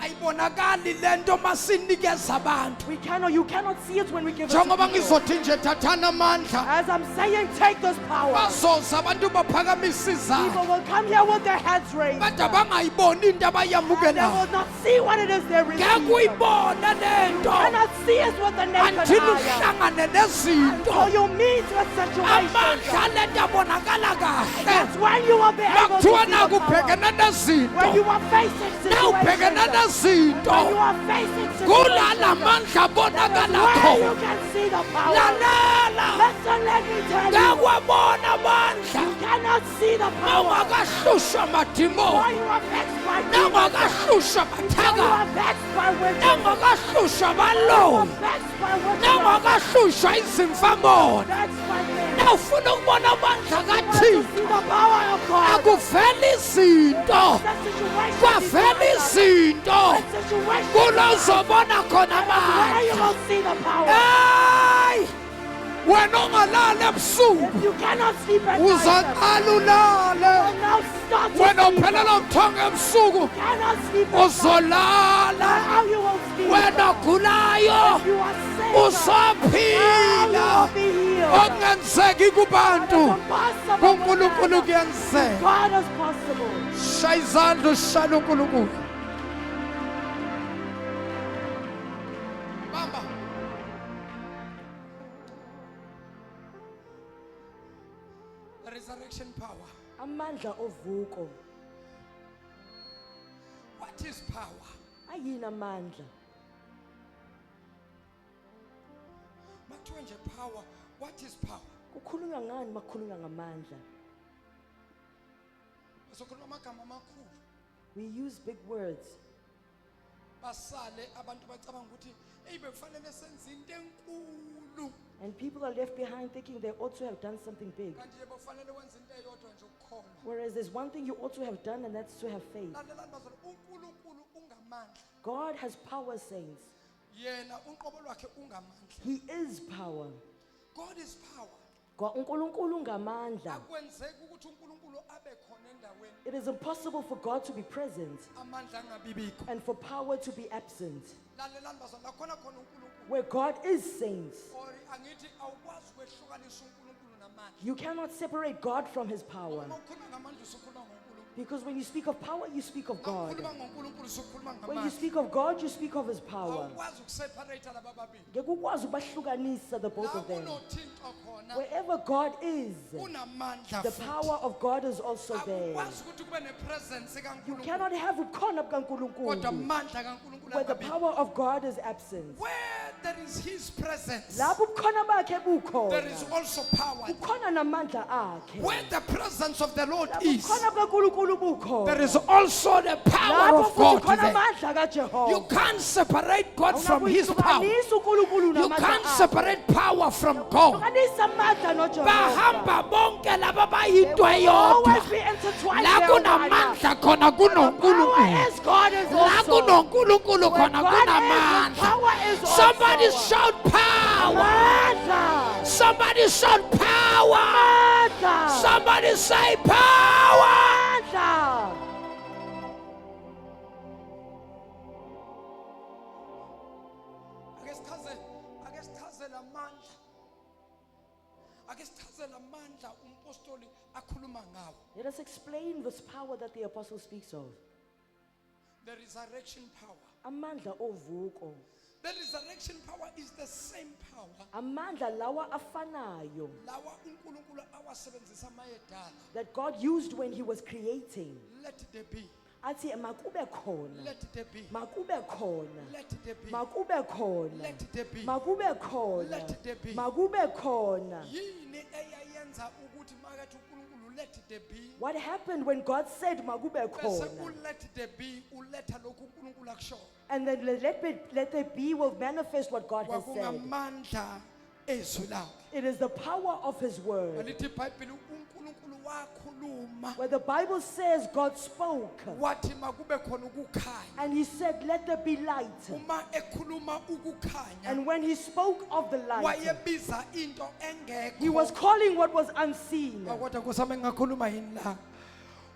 Ayibonakali lento masinikeza abantu. You cannot see it when we give it to Njengoba people. ngizothi nje thathana amandla. As I'm saying, take this power. Bazoza abantu baphakamise People izandla. will come here with their heads raised. Kodwa bangayiboni into And they abayamukelayo. will not see what it is they're Ngeke receiving. uyibone lento. Cannot see it with the naked Until eye. uhlangane So nezinto. you meet with situations. Amandla lento abonakala kahle. That's when you will be able to Makuthiwa see the power. nakubhekene When nezinto. you are facing Nawubhekene situations. When nezinto. you are facing Kulala situations. amandla abonakala That is where you khona. can see the power. Lalela. Listen, let me tell you. Ngakwabona amandla. You cannot see the power. Nawungakahlusha Or amadimoni. you are vexed by demons. Nawungakahlusha Or you abathaka. are vexed by witches. Nawungakahlusha You are abaloyi. vexed by witches. Nawungakahlusha izimfamoni. Vexed by things. Nawufuna ukubona amandla You want to kaThixo. see the power of God. Akuveli izinto. That situation Kwaveli is izinto. that situation Kulo uzobona khona where you amandla. will see the power. Hey! wena ongalali ebusuku If you cannot sleep at night, uzaqala ulale you now start to wena sleep. uphelela ubuthongo ebusuku Cannot sleep at night. uzolala How you will sleep. wena ogulayo You are sick. usophila Now you will be healed. okungenzeki kubantu What is impossible for kuNkulunkulu man, kuyenzeka God is possible. shaya izandla ushaya uNkulunkulu bamba the resurrection power. Amandla ovuko. What is power? Ayini amandla? Makuthiwe nje power. What is power? Kukhulunywa ngani makukhulunywa ngamandla? Sokhuluma amagama amakhulu. We use big words. Basale abantu bacabanga ukuthi bekufanele senze into enkulu. And people are left behind thinking they ought to have done something big. Kanti nje bekufanele wenze into eyodwa nje ukukholwa. Whereas there's one thing you ought to have done, and that's to have faith. Lalelani bazalwane, uNkulunkulu ungamandla. God has power, saints. Yena unqobo lwakhe ungamandla. He is power. God is power. uNkulunkulu ngamandla. Akwenzeki ukuthi uNkulunkulu abe khona endaweni It is impossible for God to be present amandla angabibikho. and for power to be absent. Lalelani bazalwane, khona khona uNkulunkulu. Where God is, saints, Or angithi awukwazi ukwehlukanisa uNkulunkulu namandla. you cannot separate God from his power. Uma ukhuluma ngamandla usukhuluma ngoNkulunkulu. Because when you speak of power, you speak of God. Ukhuluma ngoNkulunkulu usukhuluma When you ngamandla. speak of God, you speak of his power. Awukwazi ukuseparate laba babili. Ngekukwazi ukubahlukanisa the both La of them. kunoThixo khona Wherever God is, unamandla the futhi. power of God is also there. Awukwazi ukuthi kube nepresence You kaNkulunkulu cannot have ukhona kodwa bukaNkulunkulu amandla kaNkulunkulu where the angabi. power of God is absent. Where there is his presence, Lapho ubukhona bakhe there is bukhona, also power. ukhona namandla akhe. Where the presence of the Lord Lapho is, ubukhona bukaNkulunkulu bukhona, there is also the power lapho of futhi God khona there. amandla kaJehova. You can't separate God from his power. Awunakuyihlukanisa uNkulunkulu You namandla can't akhe. separate power from God. Hlukanisa amandla noJehova. Bahamba bonke laba bayinto They will always eyodwa. be intertwined La there, kunamandla khona Power kunoNkulunkulu. is God is La also. kunoNkulunkulu Where khona God is, kunamandla. power is also. Somebody shout power. Amandla. Somebody shout power. Amandla. Somebody say power. Amandla. ake sichaze lamandla. Ake sichaze lamandla umpostoli akhuluma ngawo. Let us explain this power that the apostle speaks of. The resurrection power. Amandla ovuko. The resurrection power is the same power Amandla lawa afanayo lawa uNkulunkulu awasebenzisa mayedala. that God used when he was creating. Let there be. Athi makube khona. Let there be. Makube khona. Let there be. Makube khona. Let there be. Makube khona. Let there be. Makube khona. Yini eyayenza ukuthi makathi uNkulunkulu let there be? What happened when God said makube Bese khona? let there be uletha lokhu uNkulunkulu akusho. And then let there be will manifest what God has said. Kwakungamandla ezwi lakhe. It is the power of his word. Alithi iBhayibheli uNkulunkulu wakhuluma Where the Bible says God spoke wathi makube khona ukukhanya. and he said let there be light. Uma ekhuluma ukukhanya And when he spoke of the light, wayebiza into engekho. he was calling what was unseen. Kodwa kusame ngakhuluma yini la?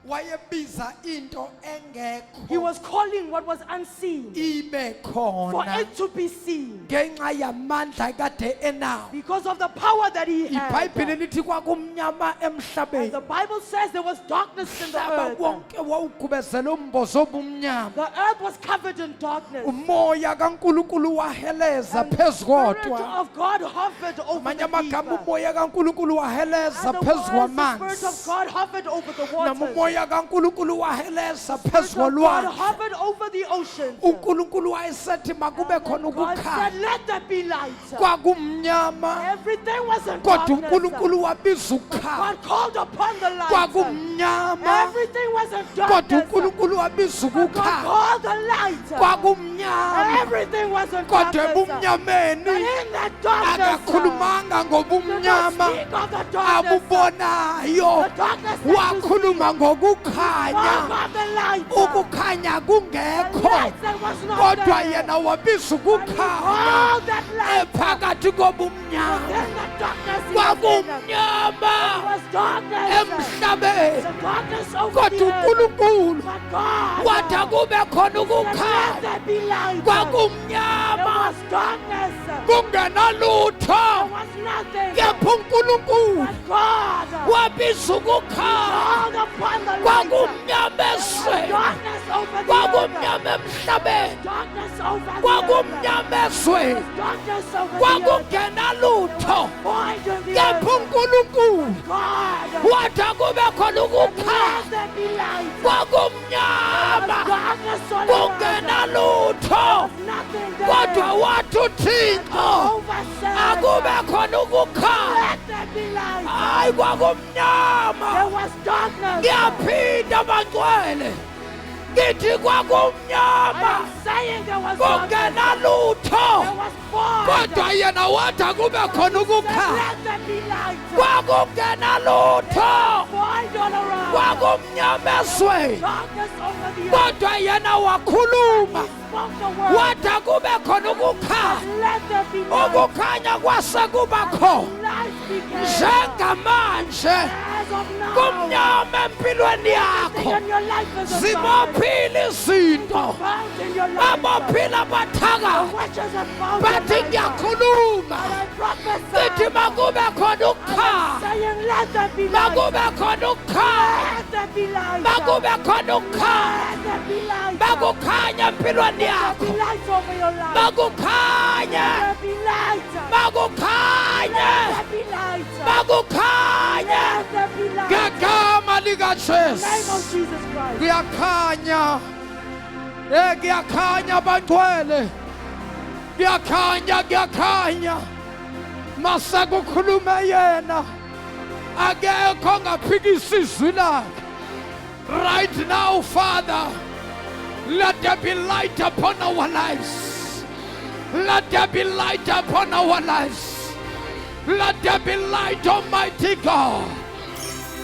Wayebiza into engekho. He was calling what was unseen ibe for khona it to be seen ngenxa yamandla kade enawo. because of the power that he iBhayibheli had. lithi kwakumnyama And emhlabeni. the Bible says there was darkness in the Umhlaba earth. wonke wawugubezela umbozo obumnyama. The earth was covered in darkness. Umoya kaNkulunkulu waheleza And the phezu Spirit kodwa. of God hovered over Amanye the amagama deep. umoya kaNkulunkulu waheleza And the phezu words, the Spirit kwamanzi. of God hovered over the waters. Namomoya kaNkulunkulu waheleza The phezu Spirit of God kolwandle. hovered over the oceans. uNkulunkulu wayesethi makube khona God said, ukukhanya. let there be light. Kwakumnyama Everything was in kodwa darkness. uNkulunkulu wabiza ukukhanya. God called upon the light. Kwakumnyama Everything was in kodwa darkness. uNkulunkulu wabiza God ukukhanya. called the light. Kwakumnyama Everything was in kodwa darkness. ebumnyameni And in that darkness, akakhulumanga did not ngobumnyama speak of the darkness. abubonayo. The darkness that you Wakhuluma see. But kukhanya of the light. ukukhanya The kungekho light that was not kodwa there. yena wabiza ukukhanya All that light. ephakathi kobumnyama Then the darkness in the kwakumnyama It was darkness. emhlabeni The darkness over kodwa the earth. uNkulunkulu But God wathi kube khona said, let ukukhanya there be light. There kwakumnyama was darkness. kungenalutho There was nothing. kepha uNkulunkulu But God wabiza ukukhanya called upon the light. kwakumnyama ezweni Darkness over the earth. kwakumnyama emhlabeni Darkness over the earth. kwakumnyama ezweni Darkness over the earth. kwakungenalutho Void in the kepha earth. uNkulunkulu God wathi kube khona ukukhanya let there be light. kwakumnyama Darkness all around. kungenalutho Nothing there. kodwa wathi uThixo Over said, akube khona ukukhanya let there be light. hayi kwakumnyama There was darkness. ngiyaphinda bangcwele ngithi kwakumnyama I'm saying there was darkness. kungenalutho There was void. kodwa yena wathi kube khona ukukhanya Let there be light. kwakungenalutho Void all around. kwakumnyama ezweni Darkness over the earth. kodwa yena wakhuluma Spoke the word. wathi kube khona ukukhanya Let there be light. ukukhanya kwase kuba khona Light began. njengamanje As of now. kumnyama empilweni yakho In your life is a zibophile izinto bound in your life. abophile abathaka The witches are bound bathi in your life. ngiyakhuluma And I prophesy. ngithi makube khona I'm ukukhanya saying let there be light. makube khona ukukhanya Let there be light. makube khona ukukhanya Let there be light. makukhanya empilweni Let there yakho be light over your life. makukhanya Let there be light. makukhanya Let there be light. makukhanya Let there be light. ngegama In the name likaJesu of Jesus Christ. kuyakhanya kuyakhanya bangcwele kuyakhanya mase kukhulume yena akekho ongaphikisa izwi lakhe right now Father let there be light upon our lives let there be light upon our lives let there be light Almighty God.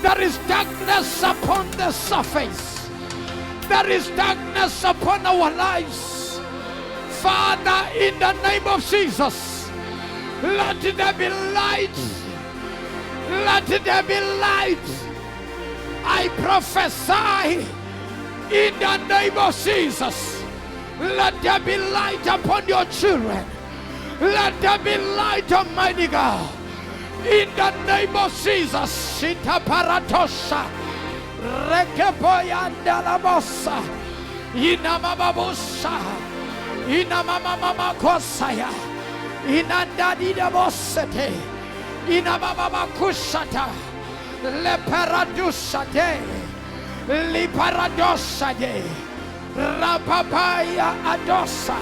There is darkness upon the surface. There is darkness upon our lives. Father, in the name of Jesus, let there be light. Let there be light. I prophesy in the name of Jesus. Let there be light upon your children. Let there be light, Almighty God. In the name of Jesus, Shita Paratosha, Rekepoyanda Labosa, Inamababusa, Inamamama Kosaya, Inandadida Bosete, Inamama Kushata, Leparadusate, Liparadosade, Rapapaya Adosa,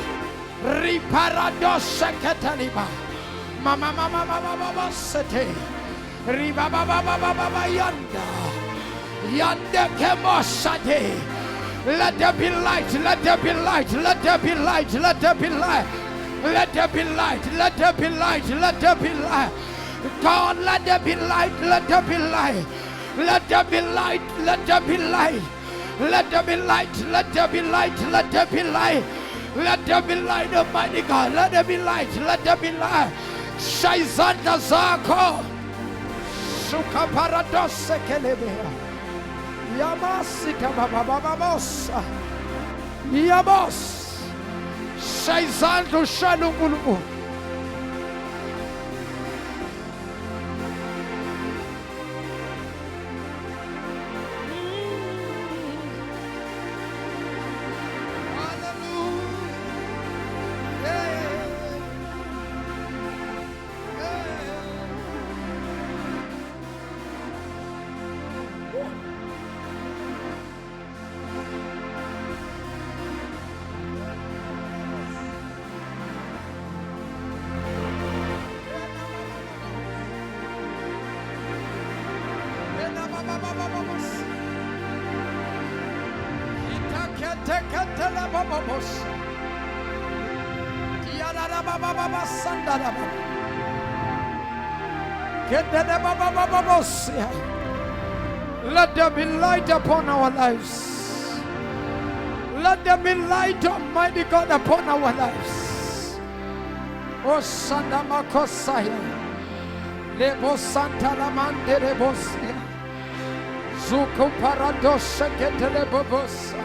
Riparadosa Cataliba. Mama sete riba baba yanda yanda kemosade. Let there be light, let there be light, let there be light, let there be light, let there be light, let there be light, let there be light. God, let there be light, let there be light, let there be light, let there be light, let there be light, let there be light, let there be light, let there be light, Almighty God, let there be light, let there be light. Shaizanda zako suka paradose kelebea yamasita babababosa yabos shaizando shalungulubu Let there be light upon our lives. Let there be light, Almighty God, upon our lives. O Santa Makosaya, Lebo Santa Lamande Rebosia, Zuko Paradosha Ketelebobosa,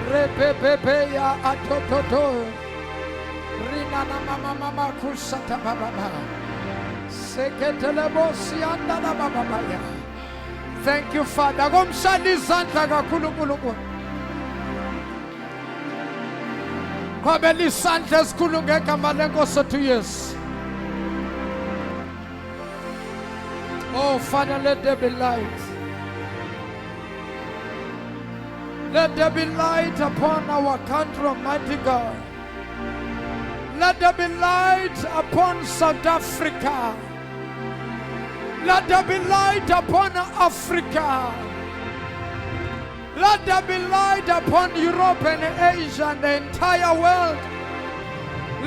Repepeya Atototo, Rinana Mama Kusata Baba, Seketelebosia Nana Baba. Thank you, Father. Gomshali Santa Gakulukuluku. Kwabeli Santos Kulungeka Malengo so 2 years. Oh, Father, let there be light. Let there be light upon our country, Almighty God. Let there be light upon South Africa. Let there be light upon Africa. Let there be light upon Europe and Asia and the entire world.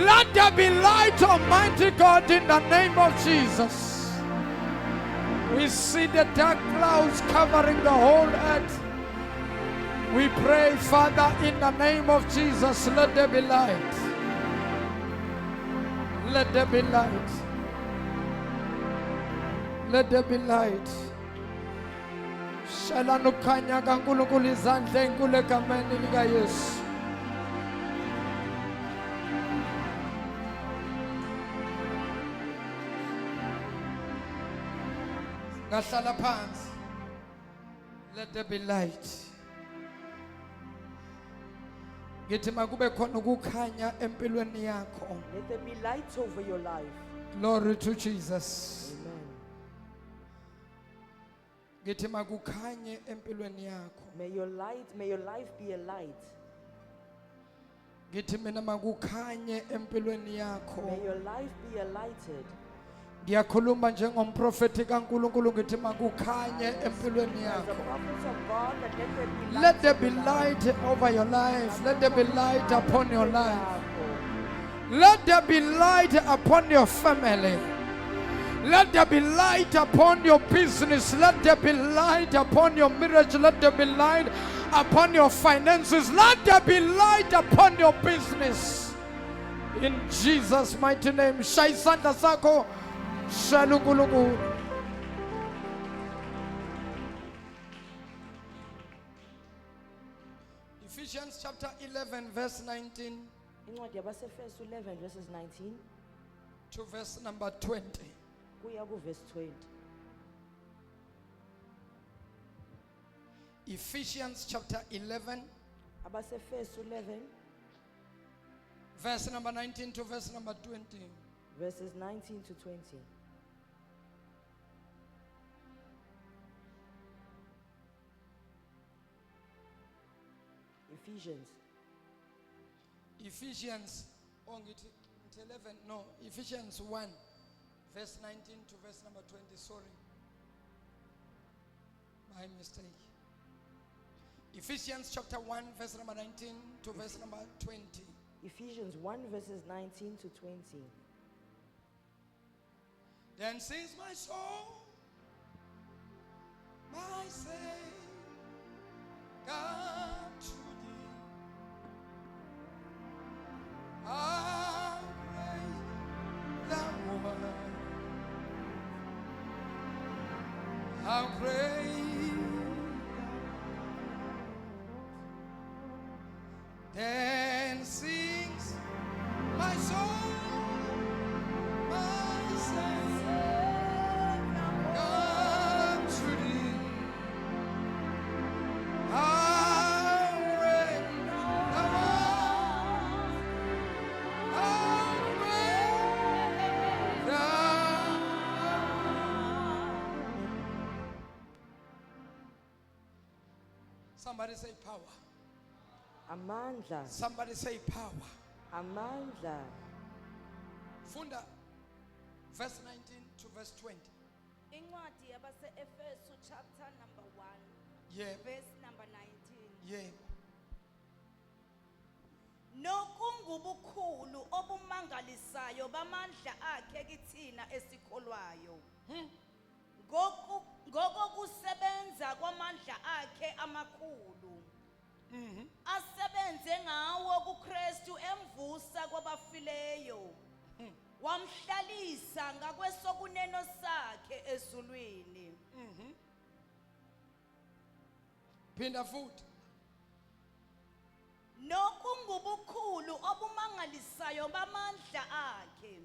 Let there be light, Almighty God, in the name of Jesus. We see the dark clouds covering the whole earth. We pray, Father, in the name of Jesus, let there be light. Let there be light. Let there be light. Shala nukanya kankulunkulu izandla enkulu egameni lika Yesu. Ngahlala phansi. Let there be light. Ngithi makube khona ukukhanya empilweni yakho. Let there be light over your life. Glory to Jesus. Amen. Ngithi makukhanye empilweni yakho. May your life be a light. Ngithi mina makukhanye empilweni yakho. May your life be lighted. Ngiyakhuluma njengomprofeti kaNkulunkulu ngithi makukhanye empilweni As the yakho. prophets of God, that Let there be light over your life. Let there be light upon your life. Let there be light upon your family. Let there be light upon your business. Let there be light upon your marriage. Let there be light upon your finances. Let there be light upon your business. In Jesus' mighty name. Shai Santa Sako. Shalungulugu. Ephesians chapter 11 verse 19 Incwadi yabaseFesu 11 verses 19 to verse number 20. kuya ku-verse 20. Ephesians chapter 11 AbaseFesu 11 verse number 19 to verse number 20. verses 19 to 20. Ephesians 11, no, Ephesians 1 verse 19 to verse number 20. Sorry, my mistake. Ephesians chapter 1 verse number 19 to verse number 20. Ephesians 1 verses 19 to 20. Then sings my soul, my Savior, God to thee. How great thou art, how great. Then sings my soul, my Savior, God to thee. How great thou art, how great thou art. Somebody say power. Amandla. Somebody say power. Amandla. Funda verse 19 to verse 20. Incwadi yabaseEfesu chapter number 1 Yeah, verse number 19. yeah. Nokungubukhulu obumangalisayo bamandla akhe kithina esikholwayo. Ngokusebenza ngakwesokuneno sakhe ezulwini. Phinda futhi. Nokungubukhulu obumangalisayo bamandla akhe.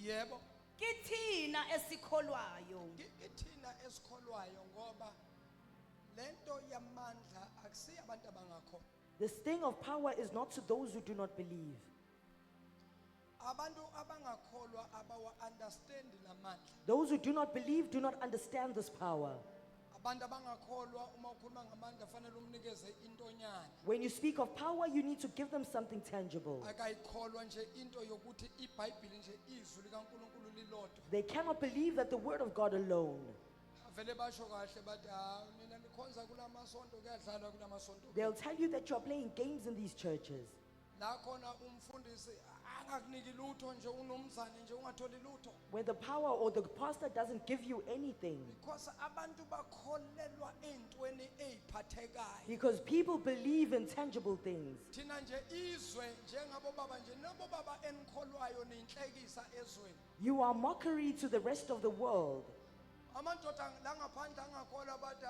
Yebo. Kithina esikholwayo. Ithina esikholwayo ngoba lento yamandla akusiyo abantu abangakho. The sting of power is not to those who do not believe. Abantu abangakholwa abawa understand lamandla. Those who do not believe do not understand this power. Abantu abangakholwa uma ukhuluma ngamandla fanele umnikeze intonyana. When you speak of power, you need to give them something tangible. Akayikholwa nje into yokuthi iBhayibheli nje izwi likaNkuluNkulu lilodwa. They cannot believe that the word of God alone. Vele basho kahle bathi mina nikhonza kulamasonto kuyadlalwa kulamasonto. They'll tell you that you're playing games in these churches. La khona umfundisi angakuniki lutho nje unomzane nje ungatholi lutho. Where the power or the pastor doesn't give you anything. Because abantu bakholelwa entweni eziphathekayo. Because people believe in tangible things. Thina nje izwe njengabo baba nje nabo baba enikholwayo ninhlekisa ezweni. You are mockery to the rest of the world. Amandoda la ngaphandle angakholwa bathi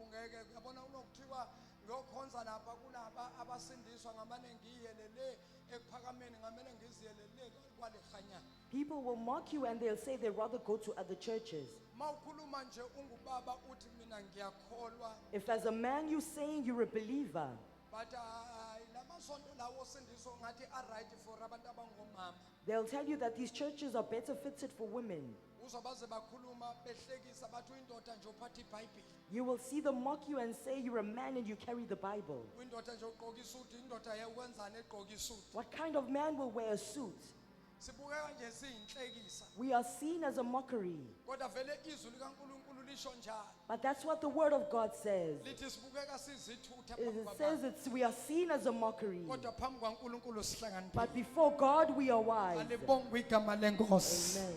ngeke yabona unokuthiwa ngiyokhonza lapha kulaba abasindiswa ngamane ngiyelele ekuphakameni ngamane ngiziyelele kwalehanyana. People will mock you and they'll say they'd rather go to other churches. Mawukhuluma nje ungubaba uthi mina ngiyakholwa If as a man you're saying you're a believer, but lamasonto lawo sindiswa ngathi right for abantu abangomama. they'll tell you that these churches are better fitted for women. Uzobaze bakhuluma behlekisa bathi indoda nje uphatha iBhayibheli. You will see them mock you and say you're a man and you carry the Bible. Indoda nje ugqoka isuti indoda yakwenzana egqoka isuti. What kind of man will wear a suit? Sibukeka nje siyinhlekisa. We are seen as a mockery. Kodwa vele izwi likaNkuluNkulu lisho njalo. But that's what the word of God says. Lithi sibukeka sizithutha It phambi says kwabantu. we are seen as a mockery. Kodwa phambi kwaNkuluNkulu sihlakaniphile. But before God we are wise. Alibonge igama lenkosi. Amen.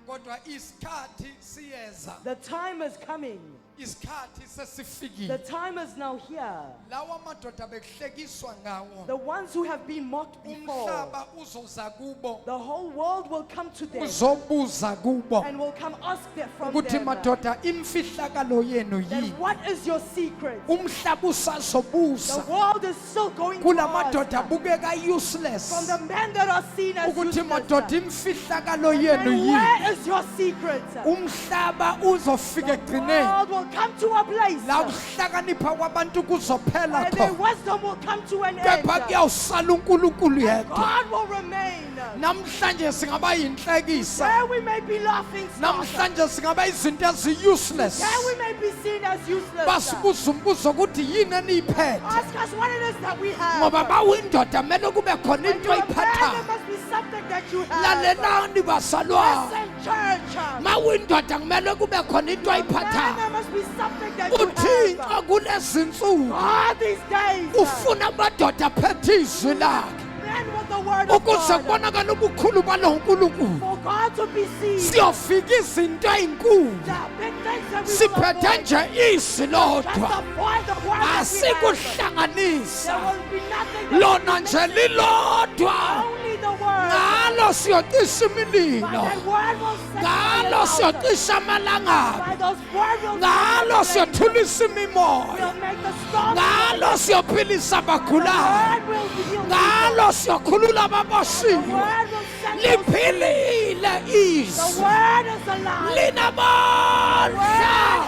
Kodwa isikhathi siyeza. The time is coming. Isikhathi The sesifikile. time is now here. Lawa madoda bekuhlekiswa ngawo. The ones who have been mocked before, Umhlaba uzoza kubo. the whole world will come to them Uzobuza kubo. and will come ask them from Ukuthi them. madoda imfihlakalo yenu Then yini? what is your secret? Umhlaba The usazobuza. world is still going to Kula ask madoda bukeka from useless. the men that are seen as Ukuthi useless. madoda imfihlakalo yenu Then yini? where is your secret? Umhlaba uzofika The egcineni. world will come to a place La ukuhlakanipha kwabantu kuzophela where their khona. wisdom will come to an end. Kepha kuyawusala uNkulunkulu yedwa. God will remain. Namhlanje singaba yinhlekisa. There we may be laughing stock. Namhlanje singaba izinto ezi-useless. There we may be seen as useless. Basibuza umbuzo ukuthi yini eniyiphethe. Ask us what it is that we have. Ngoba bawindoda kumele kube khona When into you're a man, there oyiphathayo. must be something that you have. Lalelani bazalwane. Listen, church. Mawindoda kumele kube khona into Man, oyiphathayo. there must be something that you have. uThixo kulezinsuku All these days, ufuna amadoda aphethe izwi lakhe men with the word of ukuze God, kubonakale ubukhulu balo nkulunkulu. for God to be seen. Siyofika izinto ey'nkulu The big things that we will siphethe avoid. nje izwi Just lodwa, avoid the word that we have. asikuhlanganisa There will be nothing that lona will nje mix lilodwa. only the word. Ngalo siyocisha By imililo, that word will set ngalo fire out. siyocisha amalangabi, By those words will ngalo set the flame. siyothulisa imimoya, We'll make the storm. ngalo siyophilisa The abagulayo, word will heal ngalo siyokhulula people. The ababoshiwe. word will set those free. Liphilile The izwi, word is alive. The word linamandla,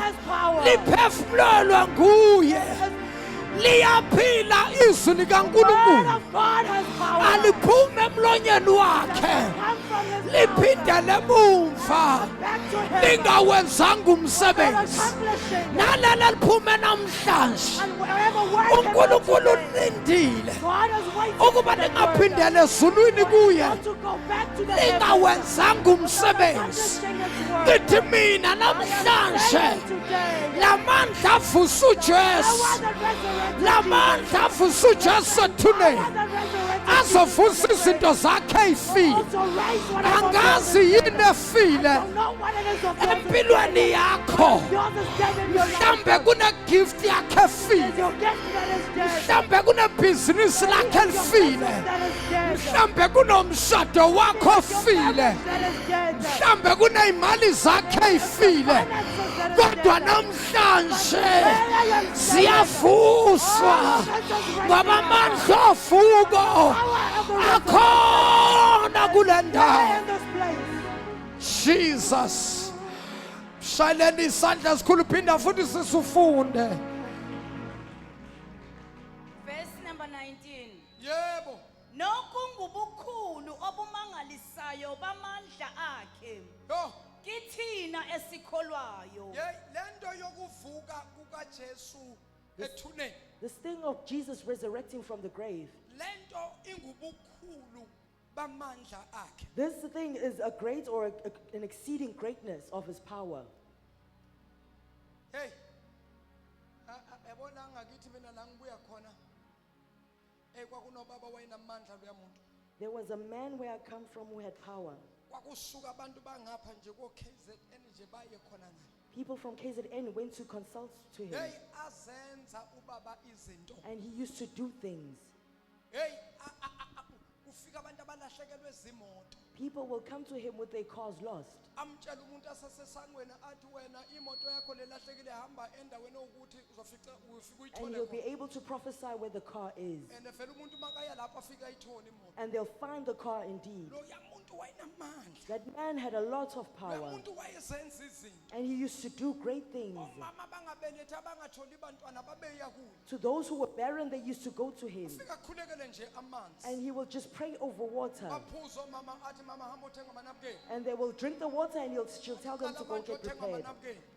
has power. liphefumulelwa nguye, liyaphila izwi The word likaNkulunkulu, of God has power. aliphume emlonyeni wakhe, Come from his mouth. liphindele emumva, Back to him. lingawenzanga Not umsebenzi. accomplishing. Nalelo liphume namhlanje, And wherever word came out uNkulunkulu today, ulindile God is waiting ukuba for that word. lingaphindele ezulwini kuye, God to go back to the heavens. lingawenzanga umsebenzi. Accomplishing his word. Ngithi mina I am namhlanje saying today, lamandla avusa the uJesu, one that resurrected lamandla avusa uJesu Jesus, the ethuneni one that resurrected azovusa izinto zakhe ey'file. Also raise whatever Angazi yini efile I don't know what it is of yours is empilweni dead. yakho. Yours is dead in your life. Mhlambe kune-gift yakhe It's efile. your gift that is dead. Mhlambe kunebhizinisi lakhe It's your elifile. business that is dead. Mhlambe kunomshado wakho It's your ofile. marriage that is dead. Mhlambe kuney'mali zakhe ey'file. Finances that is Kodwa dead. namhlanje siyavuswa ngoba amandla ovuko Power of the akhona kule resurrection ndawo. in this place. Jesus. Shayeleni isandla sikhulu phinda futhi sisufunde. Verse number 19. Yebo. Nokungubukhulu obumangalisayo bamandla akhe Yo. kithina esikholwayo. Lento yokuvuka kukaJesu ethuneni. This thing of Jesus resurrecting from the grave. Lento ingubukhulu bamandla akhe. This thing is a great or an exceeding greatness of his power. Hey. Yabona ngakithi mina la ngibuya khona. Kwakunobaba wayenamandla lo yamuntu. There was a man where I come from who had power. Kwakusuka abantu bangapha nje ko KZN nje baye khona ngale. People from KZN went to consult to him. Hey azenza ubaba izinto. And he used to do things. Hey ufika abantu abalahlekelwe izimoto. People will come to him with their cars lost. Amtshela umuntu asesesangweni athi wena imoto yakho lelahlekile hamba endaweni ukuthi uzofica ufika And uyithole he'll be khona. able to prophesy where the car is. And vele umuntu makaya lapha afika ayithole imoto. And they'll find the car indeed. Lo yamuntu wayenamandla. That man had a lot of Lo power. muntu wayezenza izinto. And he used to do great things. Omama bangabelethe abangatholi bantwana babeya kuye. To those who were barren, they used to go to him. Ufika khulekele nje amanzi. And he will just pray over water. Baphuza omama athi mama hamba uthenga amanapukeni. And they will drink the water and she'll tell them to go get prepared.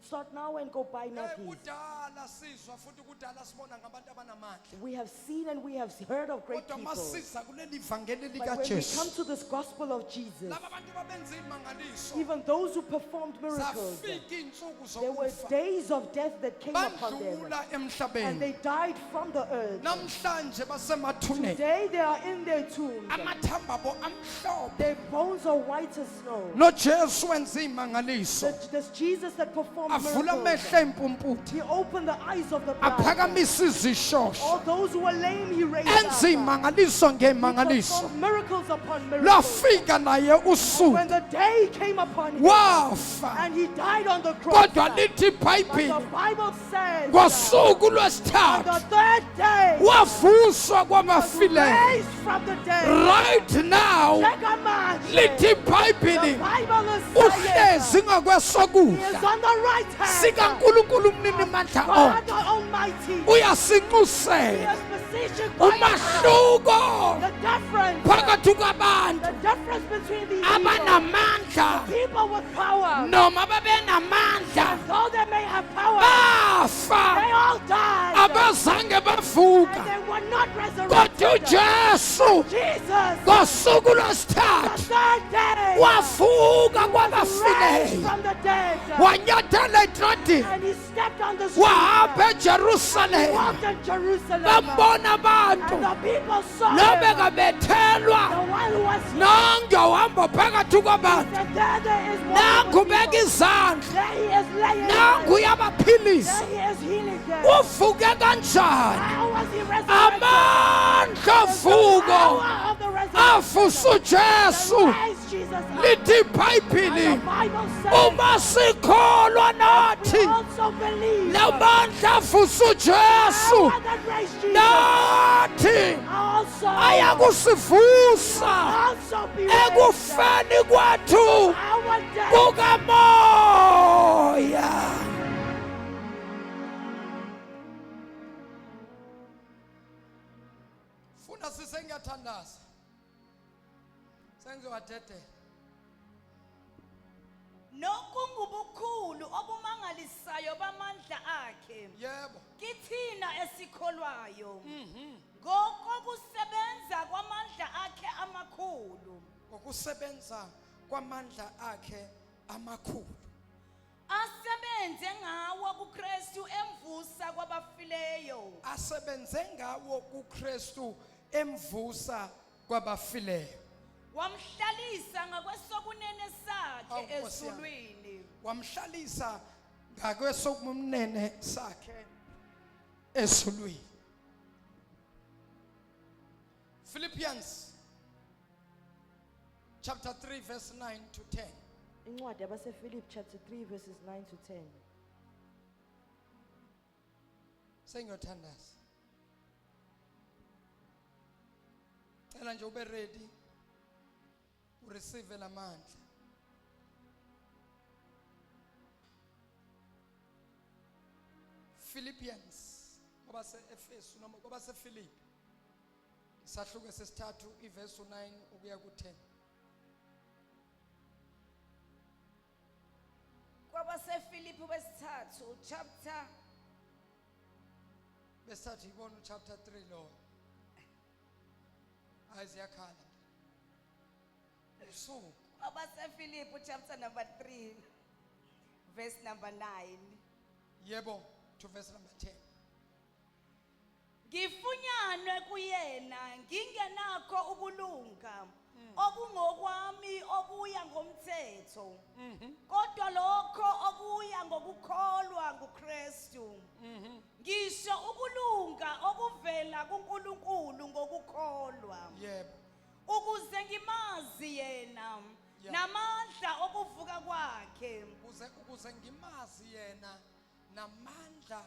Start now and go buy nappies. Kudala sizwa futhi kudala sibona ngabantu abanamandla. We have seen and we have heard of great Kodwa people. masiza kuleli vangeli But when we come likaJesu. to this gospel of Jesus, Laba bantu babenza imangaliso. even those who performed miracles, Zafika insuku there were zokufa. days of death that came upon them. Bandlula And emhlabeni. they died from the earth. Namhlanje basemathuneni. Today they are in their tombs. Amathamba abo amhlophe. Their bones are white as snow. NoJesu wenza imangaliso. This Jesus that performed Avula miracles, amehlo empumputhi. he opened the eyes of the blind. Aphakamisa izishosho. All those who were lame, he raised Enza up. imangaliso He ngemangaliso. performed miracles upon miracles. Lafika naye usuku. When the day came upon him, Wafa. and he died on the cross. Kodwa lithi But iBhayibheli the Bible says, ngosuku on the lwesithathu third day, wavuswa was kwabafileyo. raised from the dead. Right now Check a man. lithi The iBhayibheli Bible is uhlezi saying he ngakwesokudla is on the right hand. sikaNkulunkulu umnini mandla God onke. the Almighty. He Uyasinxusela is beseeching God. umahluko The difference. phakathi kwabantu The difference between these abanamandla people with power. noma babenamandla Though they may have power, bafa they all died. abazange And bavuka. they were not Kodwa resurrected. uJesu Jesus, ngosuku the lwesithathu third day, wavuka raised kwabafileyo from the dead. wanyathela etradini And he stepped on the street. wahamba He ejerusalema walked in Jerusalem. bambona And abantu the people saw him. nobekabethelwa The one who was nange uhamba phakathi kwabantu said, there is one nangu with ubeka you. izandla There he is laying nangu hands. uyabaphilisa There he is healing them. uvuke kanjani How was he resurrected? amandla The vuko power of the resurrection. avusa uJesu Raised Jesus up. lithi And iBhayibheli the Bible says, uma sikholwa we nathi also believe lamandla avusa uJesu power that raised Jesus nathi also ayakusivusa be raised. ekufeni kwethu Our death kukamoya. Funa sisengiyathandaza sengizowadedela. Nokungubukhulu obumangalisayo bamandla akhe Yebo. kithina esikholwayo. Ngokusebenza kwamandla akhe amakhulu. Ngokusebenza kwamandla akhe amakhulu. Asebenze ngawo kuKristu emvusa kwabafileyo. Asebenze ngawo kuKristu emvusa kwabafileyo. wamhlalisa ngakwesokunene sakhe Awu, Nkosi yami. ezulwini. Wamhlalisa ngakwesokumnene sakhe ezulwini. Philippians chapter 3 verse 9 to 10. Incwadi yabasePhilip chapter 3 verses 9 to 10. Sengiyothandaza. Cela nje ube ready to receive lamandla. Philippians ngoba seEfesu noma ngoba sePhilippi. Isahluko sesithathu iverse 9 ukuya ku10. KwabaseFilipi wesithathu chapter Besithathu ibona chapter 3 lo. Ayiziyakhala. Usuku KwabaseFilipi chapter number 3 verse number 9. yebo to verse number 10. Ngifunyanwe kuyena ngingenakho ubulunga okungokwami obuya ngomthetho kodwa lokho obuya ngokukholwa nguKristu ngisho ubulunga okuvela kuNkulunkulu ngokukholwa Yebo. ukuze ngimazi yena Yeah. namandla okuvuka kwakhe Ukuze ngimazi yena namandla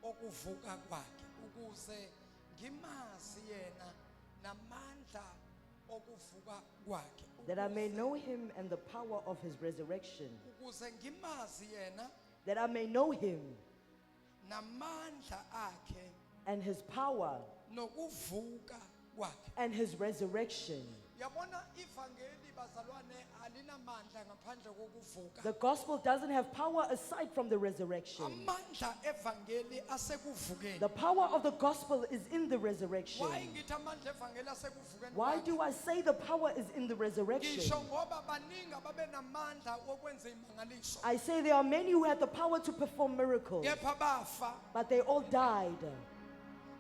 okuvuka kwakhe. Ukuze ngimazi yena namandla okuvuka kwakhe. That I may know him and the power of his resurrection. Ukuze ngimazi yena That I may know him namandla akhe and his power nokuvuka kwakhe. and his resurrection. Yabona ivangeli bazalwane alinamandla ngaphandle kokuvuka. The gospel doesn't have power aside from the resurrection. Amandla evangeli asekuvukeni. The power of the gospel is in the resurrection. Why ngithi amandla evangeli asekuvukeni? Why do I say the power is in the resurrection? Ngisho ngoba baningi ababenamandla okwenza imangaliso. I say there are many who had the power to perform miracles, Kepha bafa but they all died.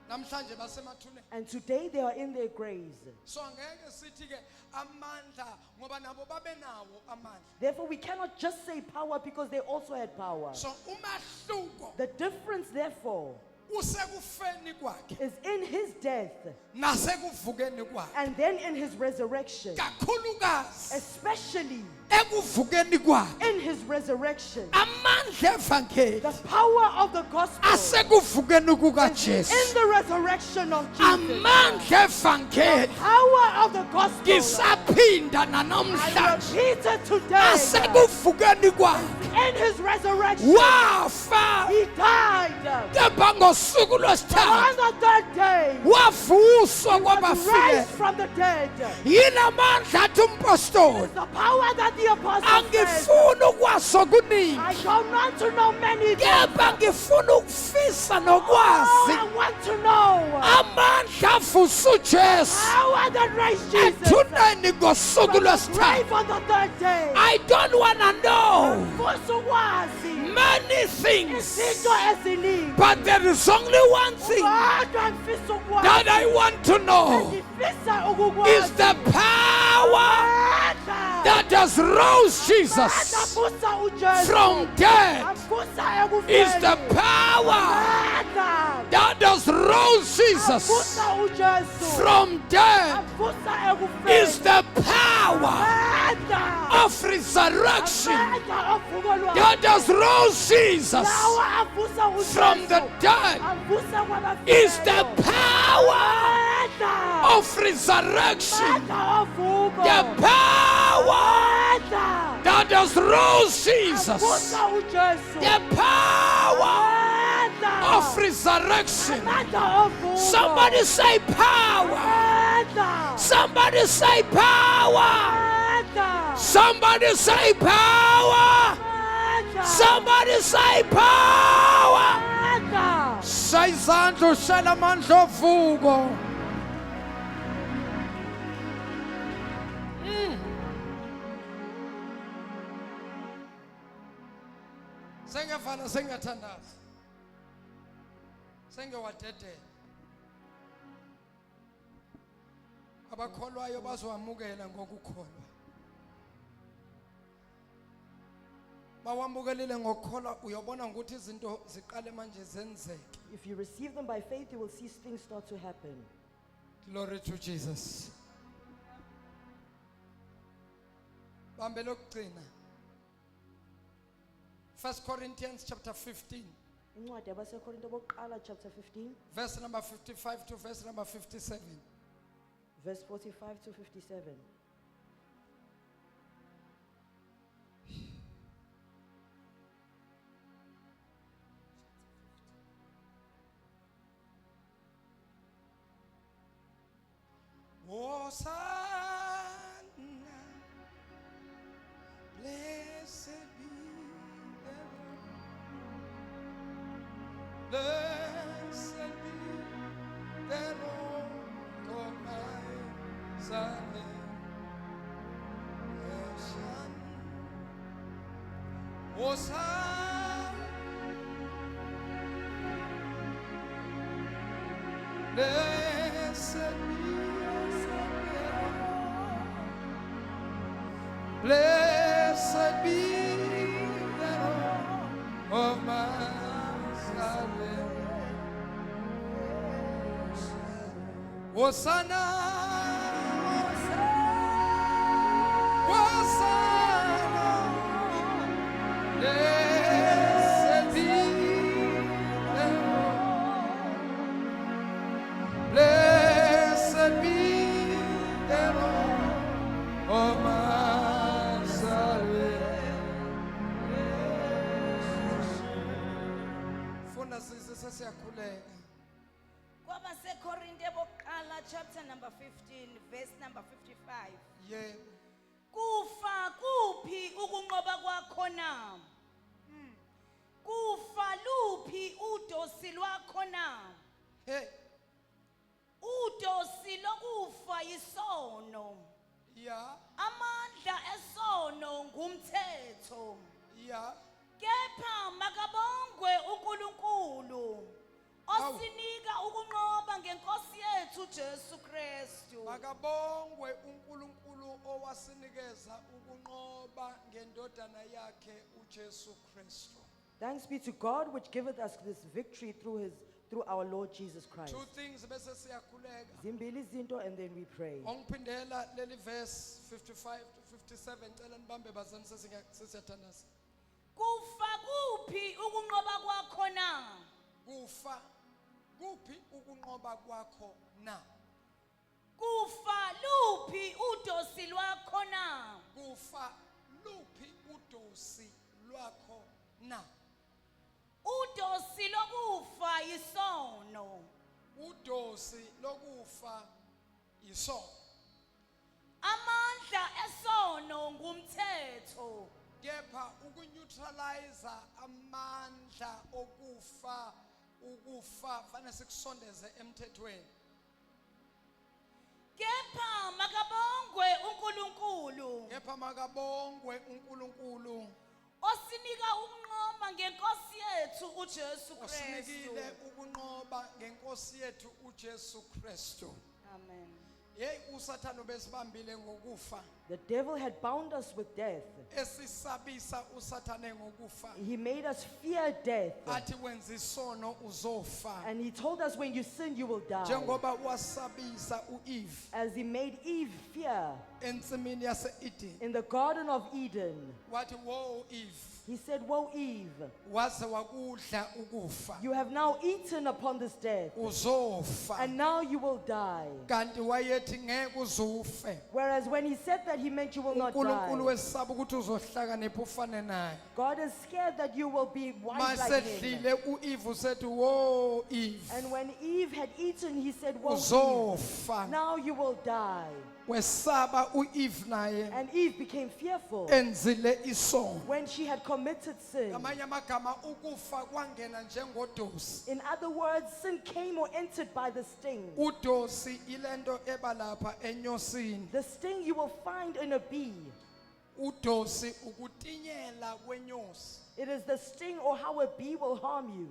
namhlanje basemathuneni. And today they are in their graves. So angeke sithi ke amandla ngoba nabo babenawo amandla. Therefore, we cannot just say power because they also had power. So umahluko The difference, therefore, usekufeni kwakhe is in his death nasekuvukeni kwakhe. and then in his resurrection, Kakhulukazi especially ekuvukeni kwakhe. in his resurrection. Amandla evangeli The power of the gospel asekuvukeni in kukaJesu. the resurrection of Jesus. Amandla evangeli Power of the gospel, ngisaphinda I nanamhlanje repeat it today, asekuvukeni kwakhe. in his resurrection, Wafa he died. kepha ngosuku On lwesithathu the third day, wavuswa he was kwabafileyo. raised from the dead. Yilamandla athi umpostoli The power that the apostle said, angifuni ukwazi okuningi I don't want to know many things. kepha ngifuna ukufisa Oh, nokwazi I want to know amandla avusa uJesu power that raised Jesus ethuneni ngosuku from the lwesithathu. grave on the third day. I don't want to know Futhi ukwazi many things, izinto eziningi. but there is only one thing Kodwa ngifisa ukwazi. that I want to know Ngifisa is ukukwazi. the power Amandla. that has rose Jesus Avusa uJesu. from death. Avusa ekufeni. Is the power Amandla. that has rose Jesus Avusa uJesu. from death. Avusa ekufeni. Is the power Amandla. of resurrection Amandla ovuko lwakhe. that has rose Jesus Lawa avusa uJesu. from the dead. Avusa kwabafileyo. Is the power Amandla. of resurrection, Amandla ovuko. the power Amandla. that has rose Jesus, Avusa uJesu. the power Amandla. of resurrection. Amandla ovuko. Somebody say power. Amandla. Somebody say power. Amandla. Somebody say power. Amandla. Somebody say power. Amandla. Sayizandla ushela amandla ovuko. Sengavala sengathandaza. Sengewadedela. abakholwayo bazowamukela ngokukholwa. Bawamukelile ngokukholwa uyobona ukuthi izinto ziqale manje zenzeke. If you receive them by faith, you will see things start to happen. Glory to Jesus. Bambe lokugcina. 1 Corinthians chapter 15 Incwadi yabaseKorinto bokuqala, chapter 15, verse number 55 to verse number 57. verse 45 to 57. Hosanna, blessed be the Lord. Blessed be the Lord of my salvation. Hosanna, blessed be. Blessed be the Lord of my salvation. Hosanna, Hosanna, blessed be the Lord. Blessed be the Lord of my sesiyakhuleka. KwabaseKorinte bokuqala chapter number 15 verse number 55. Yebo. Kufa kuphi ukunqoba kwakho na? Kufa luphi udosi lwakho na? Hey. Udosi lokufa yisono. Ya. Amandla esono ngumthetho. Ya. Kepha makabongwe uNkulunkulu osinika ukunqoba ngenkosi yethu Jesu Kristu. Makabongwe uNkulunkulu owasinikeza ukunqoba ngendodana yakhe uJesu Kristu. Thanks be to God which giveth us this victory through our Lord Jesus Christ. Two things bese siyakhuleka. Zimbili izinto and then we pray. Ongiphindela leli verse 55 to 57 cela nibambe bazani sesiyathandaza. Kufa kuphi ukunqoba kwakho na? Kufa kuphi ukunqoba kwakho na? Kufa luphi udosi lwakho na? Kufa luphi udosi lwakho na? Udosi lokufa yisono. Udosi lokufa isono. Amandla esono ngumthetho. Kepha ukuneutralize amandla okufa fanele sikusondeze emthethweni. Kepha makabongwe uNkulunkulu Kepha makabongwe uNkulunkulu osinika ukunqoba ngenkosi yethu uJesu Kristu. osinikile ukunqoba ngenkosi yethu uJesu Kristu. Amen. Hey usathane besibambile ngokufa. The devil had bound us with death. Esisabisa usathane ngokufa. He made us fear death. Athi wenza isono uzofa. And he told us when you sin, you will die. Njengoba wasabisa uEve As he made Eve fear ensimini yase-Eden. in the Garden of Eden. Wathi wo Eve He said, woe Eve, waze wakudla ukufa. you have now eaten upon this death, Uzofa. and now you will die. Kanti wayethi ngeke uzufe. Whereas when he said that, he meant you will not uNkulunkulu die. wesaba ukuthi uzohlakanipha ufane naye. God is scared that you will be wise like him. Masedlile uEve usethi wo Eve And when Eve had eaten, he said, woe Eve, uzofa. now you will die. Wesaba uEve naye And Eve became fearful enzile isono. when she had committed sin. Ngamanye amagama ukufa kwangena njengodosi. In other words, sin came or entered by the sting. Udosi ilento ebalapha enyosini. The sting you will find in a bee. Udosi ukutinyela kwenyosi. It is the sting or how a bee will harm you.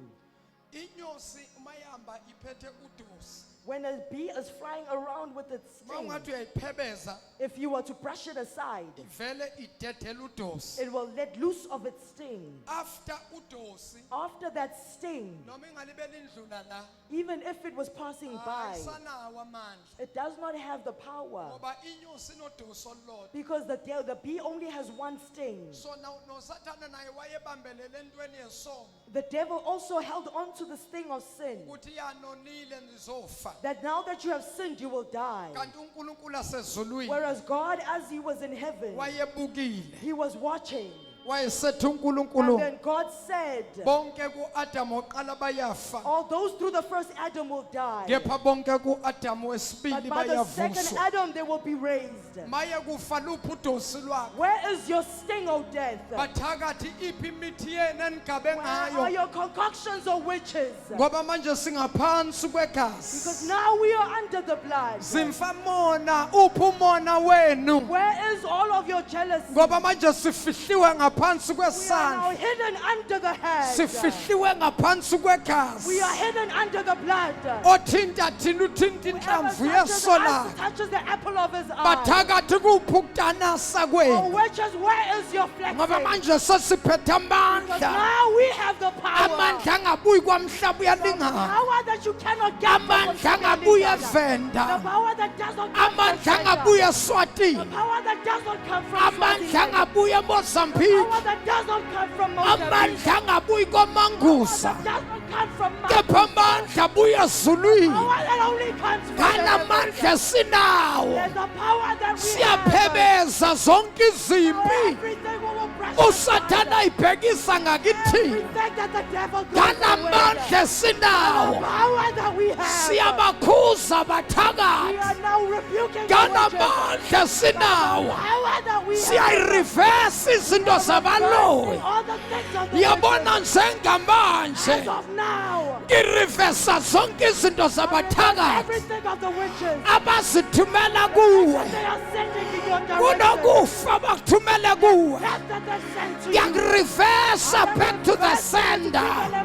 Inyosi mayamba iphethe udosi. When a bee is flying around with its sting, Mawungathi uyayiphebeza if you were to brush it aside, ivele idedele udosi. it will let loose of its sting. After udosi After that sting, noma ingalibeli indlula la even if it was passing by, ayisanawo amandla it does not have the power ngoba inyosi inodosi olulodwa. because the bee only has one sting. So noSathane naye wayebambelele entweni yesono The devil also held on to the sting of sin, ukuthi yanonile nizofa. that now that you have sinned, you will die. Kanti uNkulunkulu asezulwini Whereas God, as he was in heaven, wayebukile he was watching. wayesethi And uNkulunkulu then God said, bonke kuAdamu oqala bayafa all those through the first Adam will die, kepha bonke kuAdamu but wesibili by the second bayavuswa. Adam they will be raised. Maye kufa luphi udosi lwakho? Where is your sting, O death? Bathakathi iphi imithi yenu enigabe Where are ngayo? your concoctions, O witches? Ngoba manje singaphansi Because kwegazi. now we are under the blood. Simfa mona uphi umona wenu? Where is all of your jealousy? Ngoba manje sifihliwe ngaphansi We are now kwesandla. hidden under the head. Sifihliwe ngaphansi We kwegazi. are hidden under the blood. Othinta thina uthinta Whoever inhlamvu touches yeso us lakhe. touches the apple of his eye. Bathakathi kuphi ukudanasa Oh, kwenu? witches, where is your Ngoba flexing? manje sesiphethe Because amandla. now we have the power. Amandla angabuyi kwamhlaba uyalingana. Power that you cannot get from Amandla what's coming angabuyi together. The eVenda. power that does not come from Amandla China. angabuyi The eSwatini. power that does not come from Amandla Swaziland. angabuyi The eMozambique. power that does not come from Mozambique. Amandla angabuyi komangusa. That does not come from Kepha amandla abuya ezulwini. power that only comes from Ngala heaven. mandla sinawo. There's a power that we have. Siyaphebeza zonke izimpi. Everything we will brush uSathane ayibhekisa ngakithi. Everything that the devil goes Ngala away. mandla The sinawo. power that we have. Siyabakhuza We bathakathi. are now rebuking the Ngala witches. mandla sinawo. Power that we have. Siyayirivesa izinto zabaloyi. All the things of the Yabona witches. njengamanje. As of now. Ngirivesa zonke izinto zabathakathi Everything of the witches. abazithumela kuwe. They are sending in your direction. Kunokufa bakuthumele kuwe. Death that they send to you. Ngiyakirivesa back to the sender. They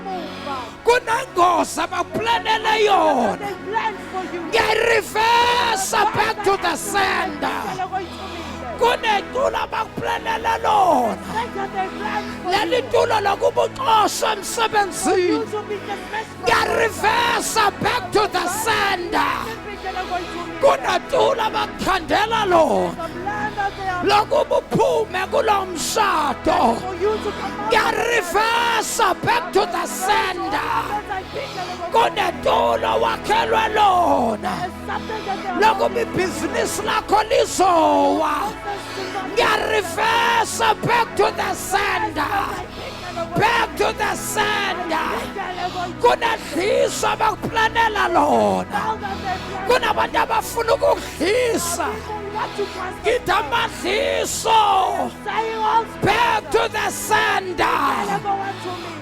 Kunengozi abakuplanele yona. plan for you. Ngiyayirivesa back to the sender. They're going to meet them. Kunetulo abakuplanele lona. Things that they plan for Leli you. tulo lokuba uxoshwe emsebenzini. You to be dismissed from Ngiyarivesa back to the sender. they're going to meet them. Kunetulo abakukhandela lona. The land that they are Lokuba uphume kulo mshado. for you to come out. Ngiyarivesa back to the sender. As I think that they're going Kunetulo wakhelwe lona. to something that they are Lokuba ibhizinisi lakho lizowa. Ngiyarivesa back to the sender. Back to the sender. Kunedliso abakuplanela lona. Kunabantu abafuna ukudlisa. Ngithi amadliso. Back to the sender.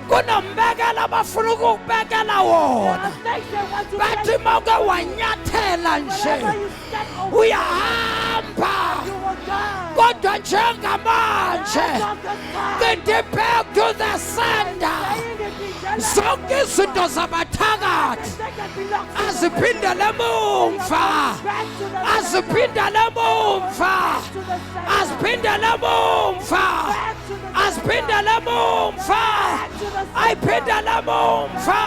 Kunombekela abafuna ukukubekela wona. Bathi mawuke wanyathela nje uyahamba. Kodwa njengamanje ngithi back to the sender. Zonke izinto zabathakathi aziphindele emumva. Aziphindele emumva. Aziphindele emumva. Aziphindele emumva. Ayiphindele emumva.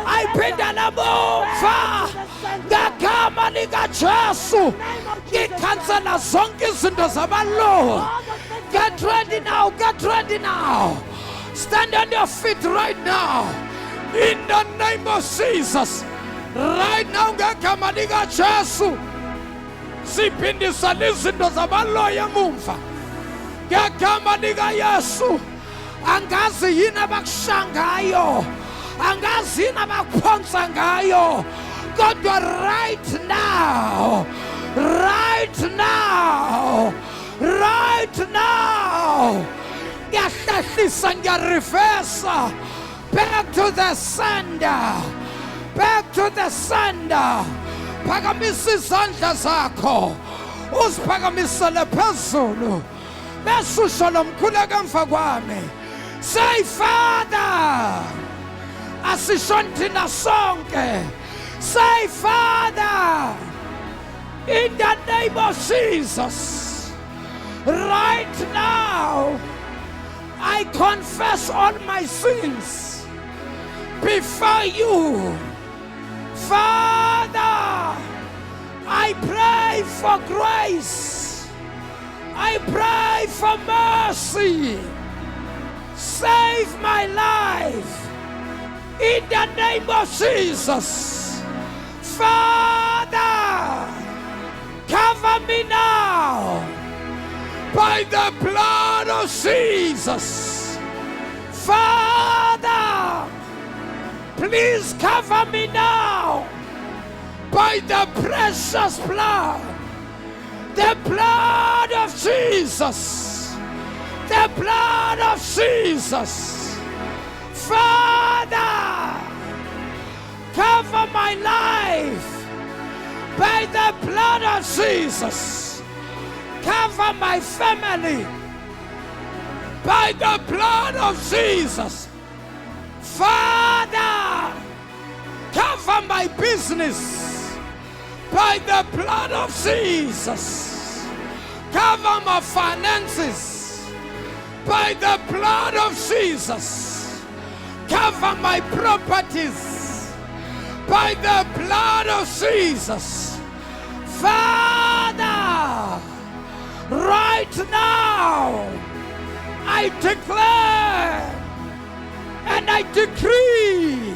Ayiphindele emumva. Ngegama likaJesu ngikhansela zonke izinto zabaloyi. Get ready now. Get ready now. Stand on your feet right now. In the name of Jesus. Right now, ngegama likaJesu. Siphindisa izinto zabaloyi emumva. Ngegama likaYesu. Angazi yini abakushangayo. Angazi yini abakuphonsa ngayo. Kodwa right now. Right now. Right now. Ngiyahlehlisa ngiyarivesa. Back to the sender. Back to the sender. Phakamisa izandla zakho. Uziphakamisele phezulu. Besusho lomkhuleko emva kwami. Say, Father, asishontina sonke. Say, Father, in the name of Jesus, right now, I confess all my sins before you. Father, I pray for grace. I pray for mercy. Save my life in the name of Jesus. Father, cover me now by the blood of Jesus. Father, please cover me now by the precious blood, the blood of Jesus, the blood of Jesus. Father, cover my life by the blood of Jesus. Cover my family by the blood of Jesus. Father, cover my business by the blood of Jesus. Cover my finances by the blood of Jesus. Cover my properties by the blood of Jesus. Father, right now, I declare and I decree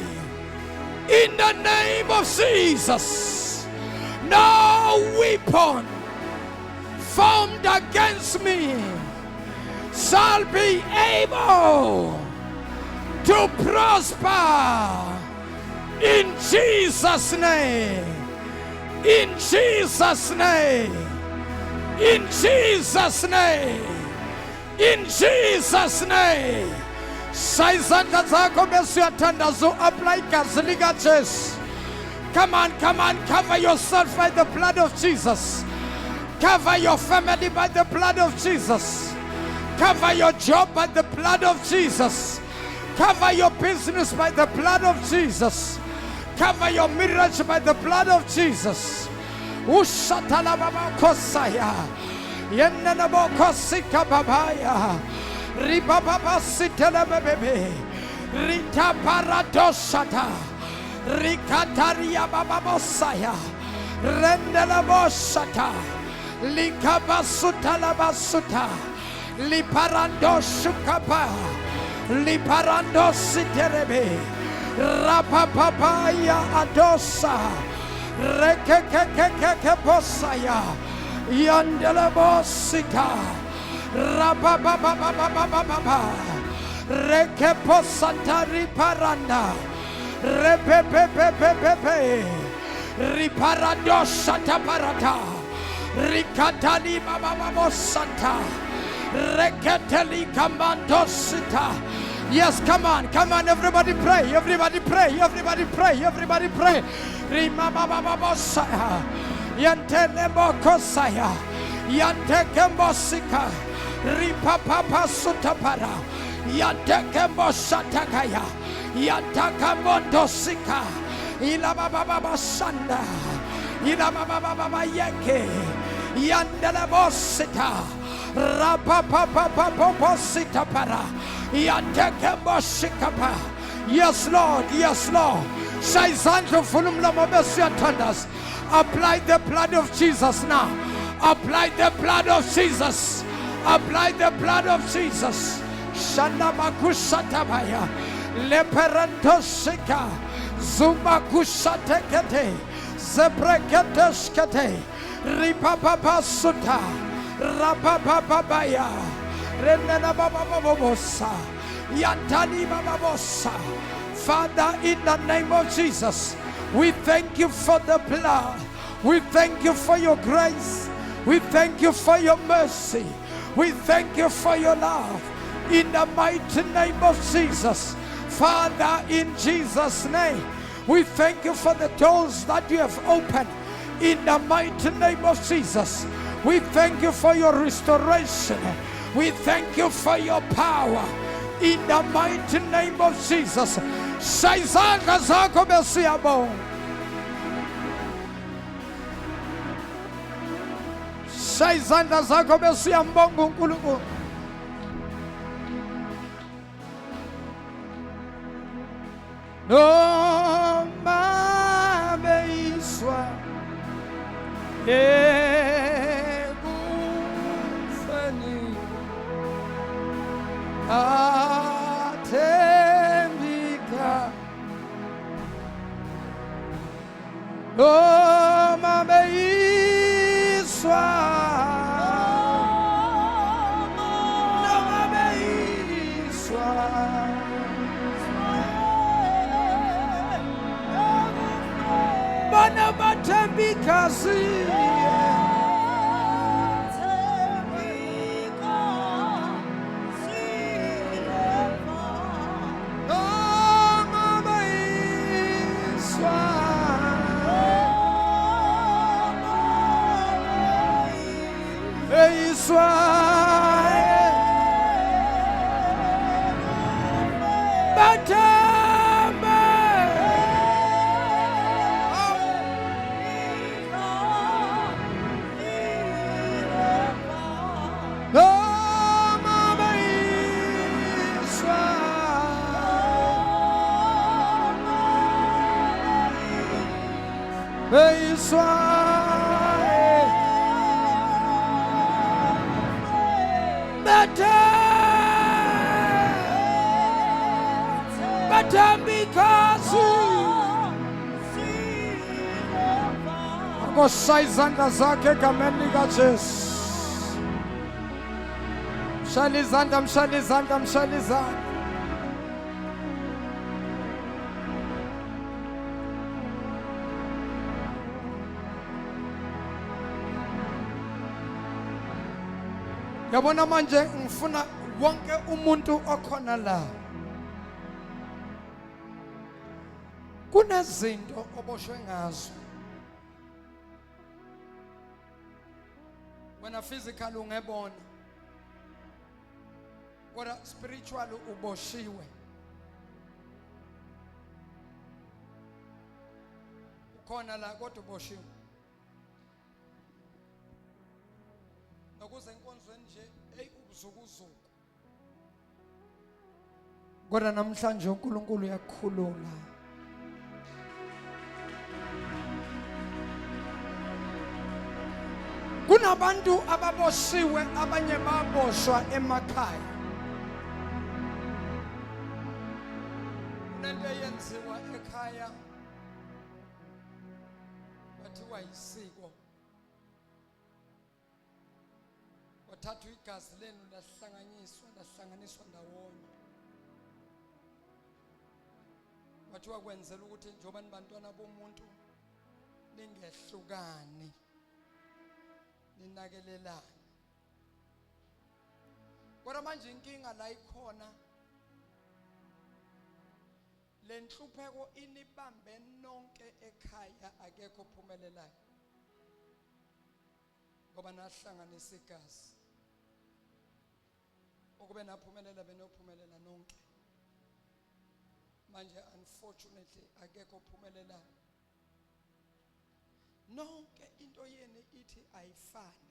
in the name of Jesus, no weapon formed against me shall be able to prosper. In Jesus' name, in Jesus' name, in Jesus' name, in Jesus' name. Sayizandla zakho bese uyathandaza apply igazi lika Jesu. Come on, cover yourself by the blood of Jesus. Cover your family by the blood of Jesus. Cover your job by the blood of Jesus. Cover your business by the blood of Jesus. Cover your marriage by the blood of Jesus. Ushatala baba kosaya. Yenna bo kosika babaya. Riba baba sitela bebe. Rita paradoshata. Rikataria baba bosaya. Rendela boshata. Likabasutala basuta. Liparando shukapa. Liparando siterebe. Rapapapaya adosa. Rekekekekeke posaya. Yandela bosika. Rapapapapapapapa. Rekeposata riparanda. Repepepepepepe. Riparadosha taparata. Rikatali bababosata. Reketeli kamandosita. Yes, come on, everybody pray, everybody pray, everybody pray, everybody pray. Rimabababosaya. Yantelemokosaya. Yantekembosika. Ripapapa sutapara. Yantekemboshatakaya. Yantakamondosika. Ilabababasanda. Ilabababa yeke. Yandelebosita. Rapapapapaposita para. Yantekembosikapa. Yes, Lord, yes, Lord. Sayizandla ufuna umlomo bese. Apply the blood of Jesus now. Apply the blood of Jesus. Apply the blood of Jesus. Shanda makushatabaya. Leperantosika. Zumakushatekete. Zebreketeskete. Ripapapasuta. Rapapapabaya. Renena bababosa. Yantani bababosa. Father, in the name of Jesus, we thank you for the blood. We thank you for your grace. We thank you for your mercy. We thank you for your love. In the mighty name of Jesus. Father, in Jesus' name, we thank you for the doors that you have opened. In the mighty name of Jesus. We thank you for your restoration. We thank you for your power. In the mighty name of Jesus. Sayizandla zakho besiyabonga. Sayizandla zakho besiyambonga uNkulunkulu. Noma beyiswa ekufeni athembika noma beyiswa bana bathembika Sayizandla zakhe egameni likaJesu. Mshalizandla, mshalizandla, mshalizandla. Yabona manje ngifuna wonke umuntu okhona la. Kunezinto oboshwe ngazo. Wena physical ungebona. Kodwa spiritual uboshiwe. Ukhona la kodwa uboshiwe. Nokuze enkonzweni nje ubuzukuzuku. Kodwa namhlanje uNkulunkulu uyakhulula. Kunabantu ababoshiwe abanye baboshwa emakhaya. Kunento eyenziwa ekhaya bathiwa yisiko. Wathatha igazi lenu lahlanganiswa ndawonye. Bathiwa kwenzela ukuthi njengoba nibantwana bomuntu ningehlukani. Ninakelelana. Kodwa manje inkinga la ikhona. Lenhlupheko inibambe nonke ekhaya akekho ophumelelayo. Ngoba nahlanganisa igazi. Ukube naphumelela benophumelela nonke. Manje unfortunately akekho ophumelelayo. Nonke into yeni ithi ayifane.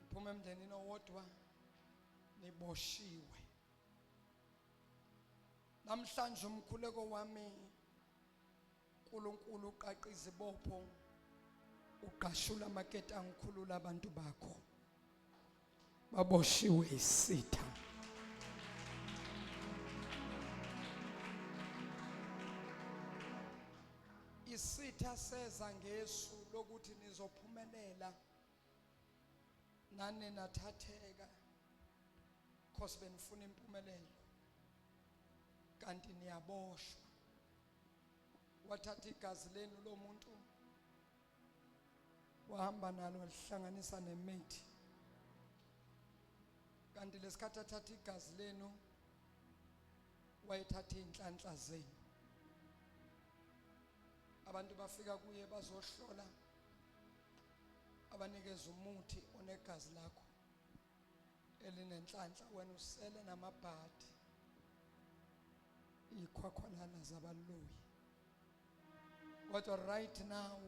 Niphume emndenini owodwa niboshiwe. Namhlanje umkhuleko wami uNkulunkulu uqaqa izibopho uqashula amaketa angikhulula abantu bakho. Baboshiwe isitha. Isitha seza ngesu lokuthi nizophumelela nani nathatheka because benifuna impumelelo kanti niyaboshwa. Wathatha igazi lenu lo muntu wahamba nalo walihlanganisa nemithi kanti lesikhathi athatha igazi lenu wayethatha inhlanhla zenu. Abantu bafika kuye bazohlola abanikeza umuthi onegazi lakho elinenhlanhla wena usele namabhadi ikhwakhwalana zabaluyi. Kodwa right now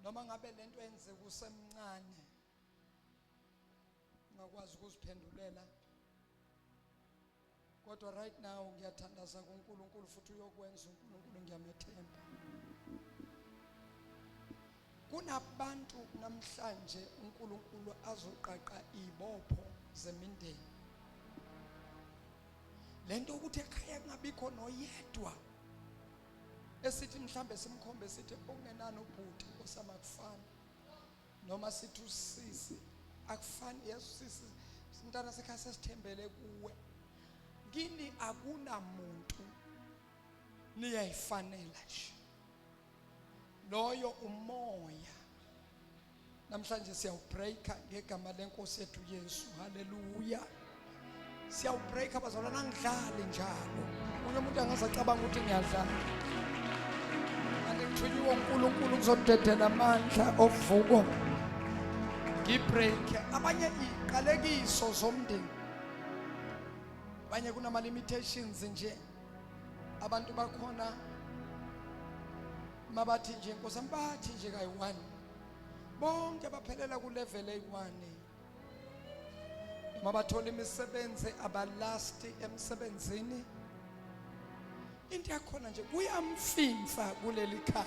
noma ngabe lento yenze kusemncane ngakwazi ukuziphendulela, kodwa right now ngiyathandaza kuNkulunkulu futhi uyokwenza uNkulunkulu, ngiyamethemba. Kunabantu namhlanje uNkulunkulu azoqaqa ibopho zemindeni. Lento ukuthi ekhaya kungabikho noyedwa esithi mhlambe simkhombe sithi ongenani ubhuti osamakufana, noma sithi usisi akufani. Yesu sisi sintana sekhaya sesithembele kuwe. Kini akunamuntu niyayifanela nje, loyo umoya. Namhlanje siyawubreaka ngegama lenkosi yethu Yesu. Haleluya. Siyawubreaka bazalwana, angidlali njalo. Unye umuntu angazacabanga ukuthi ngiyadlala. Ngithunyiwe uNkulunkulu kuzodedela amandla ovuko. Ngibreak abanye iqalekiso zomndeni. Abanye kunama limitations nje. Abantu bakhona mabathi nje Nkosi bathi nje kayi1. Bonke baphelela ku level eyi1. Mabathola imisebenzi abalasti emsebenzini. Into yakhona nje kuyamfimfa kuleli khaya.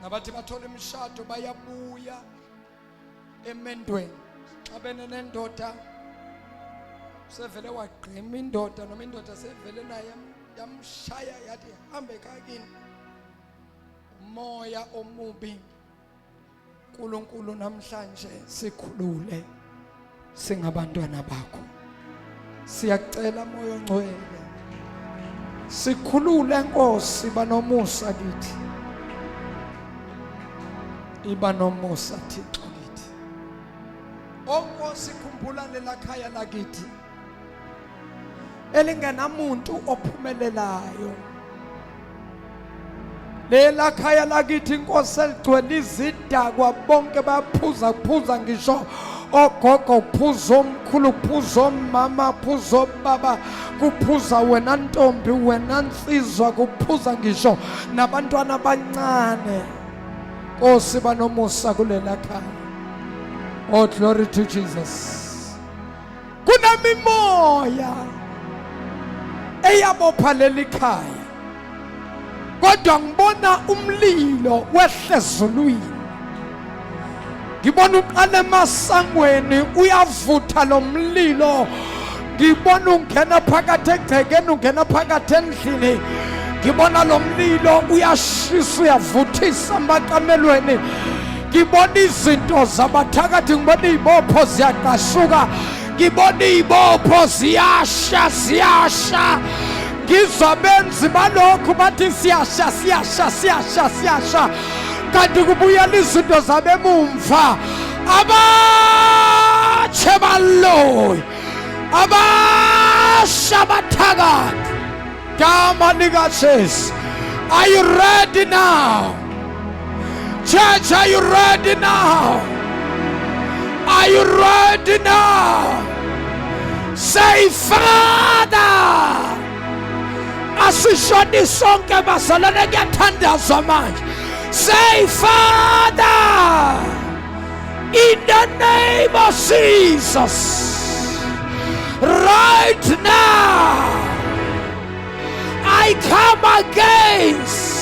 Nabathi bathola imishado bayabuya emendweni. Xa bene nendoda sevele waqhima indoda, noma indoda sevele naye yamshaya yathi hambe kakini. Umoya omubi. uNkulunkulu namhlanje sikhulule singabantwana bakho. Siyacela moya ongcwele, sikhulule Nkosi, banomusa kithi. Iba nomusa Thixo kithi. Onkosi, khumbula lela khaya lakithi elingenamuntu ophumelelayo. Lela khaya lakithi Nkosi eligcwele izidakwa, bonke baphuza ngisho ogogo uphuza omkhulu, uphuza omama, uphuza obaba, kuphuza wena ntombi, wena nsizwa, kuphuza ngisho nabantwana abancane. Nkosi banomusa kulela khaya. Oh, glory to Jesus. Kunamimoya eyabopha leli khaya, kodwa ngibona umlilo wehle ezulwini. Ngibona uqala emasangweni uyavutha lo mlilo. Ngibona ungena phakathi egcekeni, ungena phakathi endlini. Ngibona lo mlilo uyashisa, uyavuthisa amaqamelweni. Ngibona izinto zabathakathi, ngibona izibopho ziyaqashuka, ngibona izibopho ziyasha. Ngizabenzi balokhu bathi siyasha, kanti kubuyela izinto zabemumva. Abatshe baloyi, abasha bathakathi, gama likaJesu. Are you ready now? Church, are you ready now? Are you ready now? Say, Father. Asishoni sonke basalane ngiyathandaza manje. Say, Father, in the name of Jesus, right now, I come against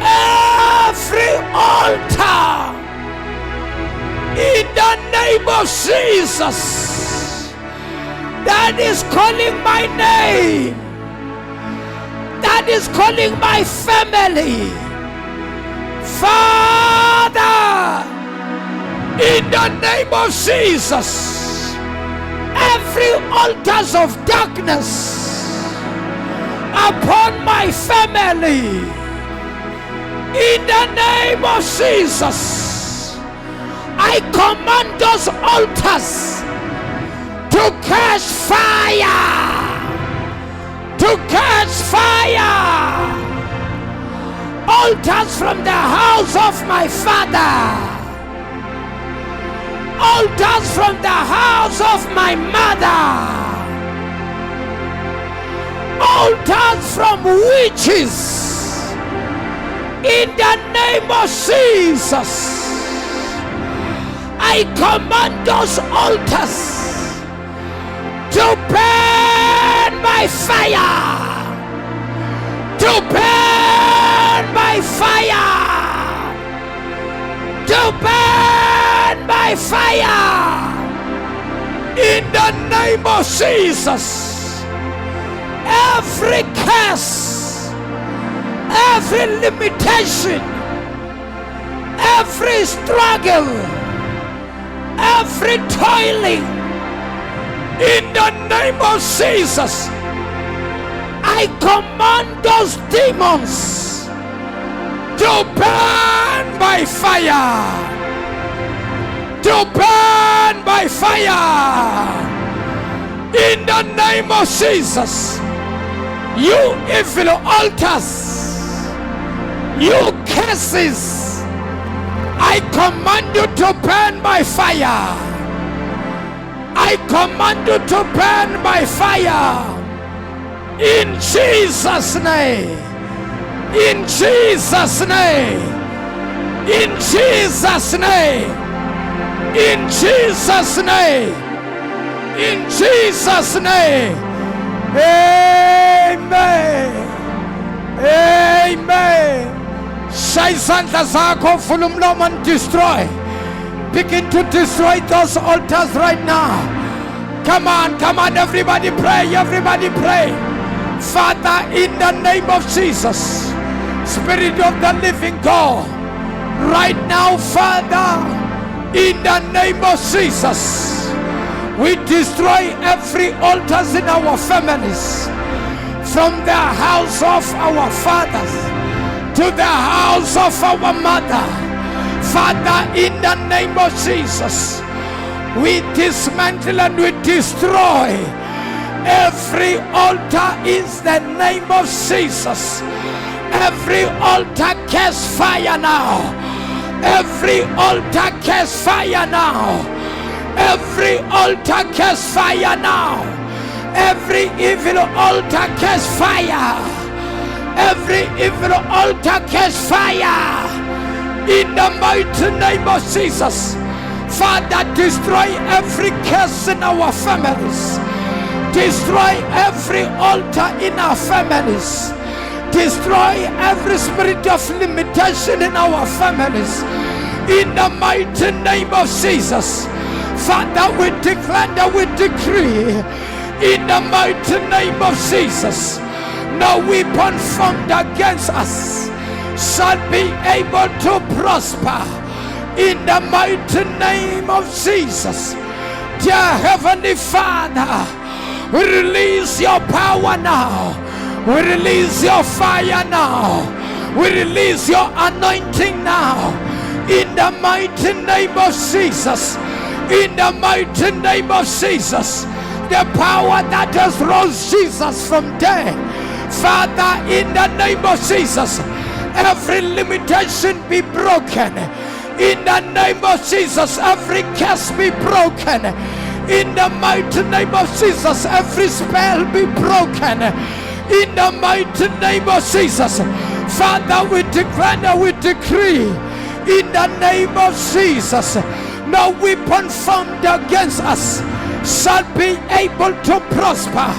every altar in the name of Jesus that is calling my name, that is calling my family. Father, in the name of Jesus, every altars of darkness upon my family, in the name of Jesus, I command those altars to catch fire, to catch fire. Altars from the house of my father, altars from the house of my mother, altars from witches, in the name of Jesus, I command those altars to burn by fire, to burn by fire, to burn by fire, in the name of Jesus. Every curse, every limitation, every struggle, every toiling, in the name of Jesus, I command those demons to burn by fire, to burn by fire, in the name of Jesus. You evil altars, you curses, I command you to burn by fire. I command you to burn by fire. In Jesus' name. In Jesus' name. In Jesus' name. In Jesus' name. In Jesus' name. Amen. Amen. Shayzandla zakho vula umlomo and destroy. Begin to destroy those altars right now. Come on, everybody pray, everybody pray. Father, in the name of Jesus, Spirit of the living God, right now, Father, in the name of Jesus, we destroy every altars in our families, from the house of our fathers to the house of our mother. Father, in the name of Jesus, we dismantle and we destroy every altar in the name of Jesus. Every altar catch fire now. Every altar catch fire now. Every altar catch fire now. Every evil altar catch fire. Every evil altar catch fire. In the mighty name of Jesus. Father, destroy every curse in our families. Destroy every altar in our families. Destroy every spirit of limitation in our families. In the mighty name of Jesus. Father, we declare that we decree in the mighty name of Jesus, no weapon formed against us shall be able to prosper. In the mighty name of Jesus. Dear Heavenly Father, we release your power now. We release your fire now. We release your anointing now. In the mighty name of Jesus. In the mighty name of Jesus. The power that has rose Jesus from death. Father, in the name of Jesus, every limitation be broken. In the name of Jesus, every curse be broken. In the mighty name of Jesus, every spell be broken. In the mighty name of Jesus, Father, we declare and we decree, in the name of Jesus, no weapon formed against us shall be able to prosper.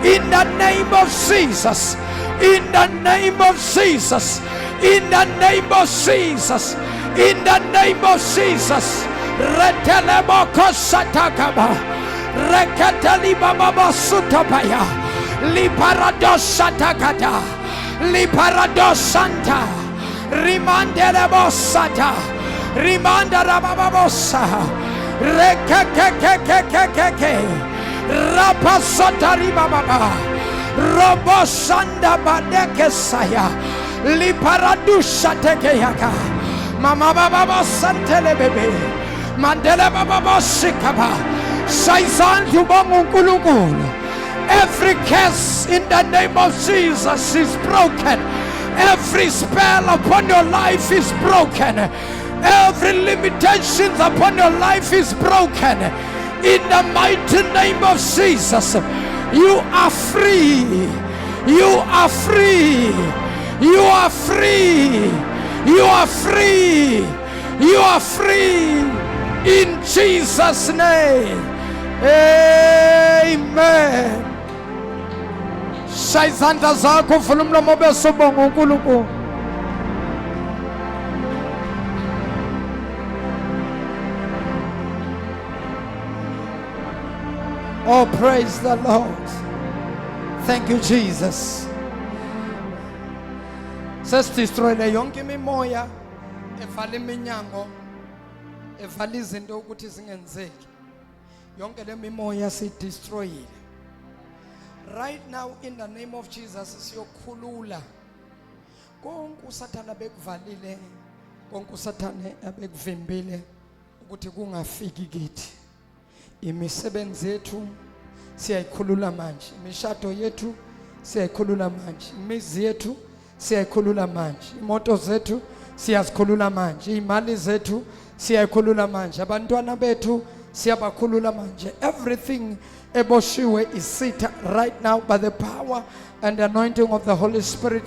In the name of Jesus, in the name of Jesus, in the name of Jesus, in the name of Jesus. Reteleboko satakaba, rekateli baba sutapaya, liparado satakata, liparado santa, rimandelebo sata, rimandarababosa, rekekekekekeke, rapasatari baba, robosanda badeke saya, liparadusha tekeyaka, mama baba santele bebe. Mandela baba shikaba, Shaisan Tubamukulugun. Every curse in the name of Jesus is broken. Every spell upon your life is broken. Every limitation upon your life is broken. In the mighty name of Jesus, you are free. You are free. You are free. You are free. You are free. In Jesus' name. Amen. Shayizandla zakho vula umlomo bese ubonga uNkulunkulu. Oh, praise the Lord. Thank you, Jesus. Sesidestroyile yonke imimoya evala iminyango, evala izinto ukuthi zingenzeki. Yonke le mimoya sidestroyile. Right now, in the name of Jesus, siyokhulula konke uSathane bekuvalile, konke uSathane abekuvimbile ukuthi kungafiki kithi. Imisebenzi yethu siyayikhulula manje, imishado yethu siyayikhulula manje, imizi yethu siyayikhulula manje, imoto zethu siyazikhulula manje, imali zethu siyayikhulula manje, abantwana bethu siyabakhulula manje. Everything eboshiwe is set right now by the power and the anointing of the Holy Spirit.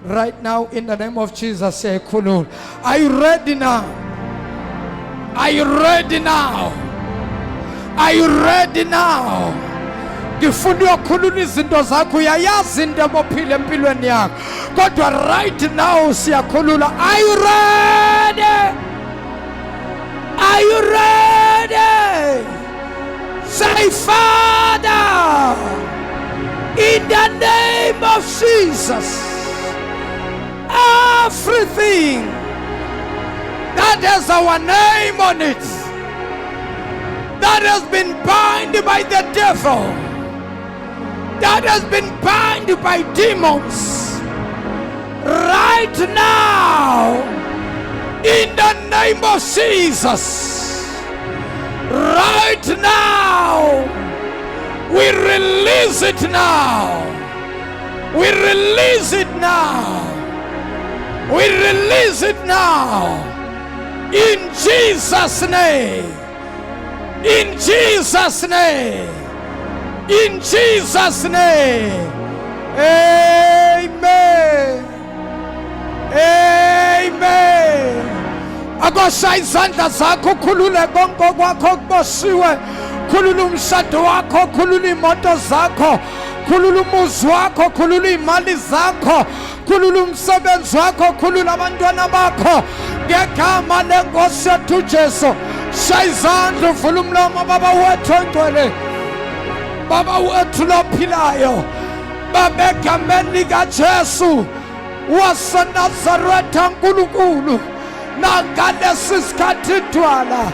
Right now, in the name of Jesus, siyayikhulula. Are you ready now? Are you ready now? Are you ready now? Ngifuna ukukhulula izinto zakho, uyayazi into ebophile empilweni yakho, kodwa right now siyakhulula. Are you ready? Are you ready? Say, Father, in the name of Jesus, everything that has our name on it, that has been bound by the devil, that has been bound by demons, right now, in the name of Jesus, right now, we release it now. We release it now. We release it now. In Jesus' name. In Jesus' name. In Jesus' name. Amen. Amen. Akoshaya izandla zakho, khulule konke kwakho kuboshiwe. Khulula umshado wakho, khulula imoto zakho, khulula umuzi wakho, khulula imali zakho, khulula umsebenzi wakho, khulula abantwana bakho. Ngegama lenkosi yethu Jesu, shaya izandla, uvula umlomo. Baba wethu ongcwele, Baba wethu lophilayo, Baba egameni likaJesu waseNazaretha, Nkulunkulu, nangalesi sikhathi dwala,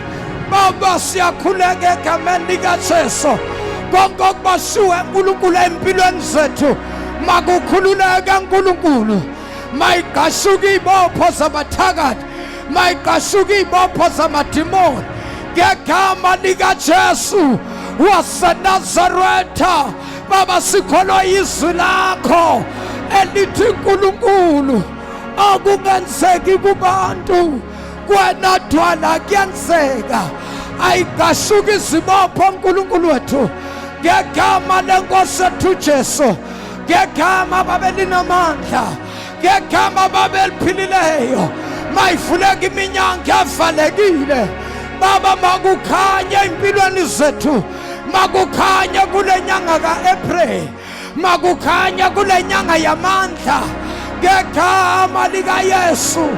Baba siyakhuleka egameni likaJesu. Konke okubashiwe Nkulunkulu empilweni zethu makukhululeke Nkulunkulu. Mayigashuka ibopho zabathakathi, mayigashuka ibopho zamadimoni, ngegama likaJesu waseNazaretha. Baba sikholwa izwi lakho elithi Nkulunkulu, okungenzeki kubantu kwena dwala kuyenzeka. Ayigashuka izibopho Nkulunkulu wethu, ngegama lenkosi yethu Jesu, ngegama Baba linamandla, ngegama Baba eliphilileyo. Mayivuleke iminyango evalekile Baba, makukhanya empilweni zethu, makukhanya kule nyanga ka-April, makukhanya kule nyanga yamandla, ngegama likaYesu,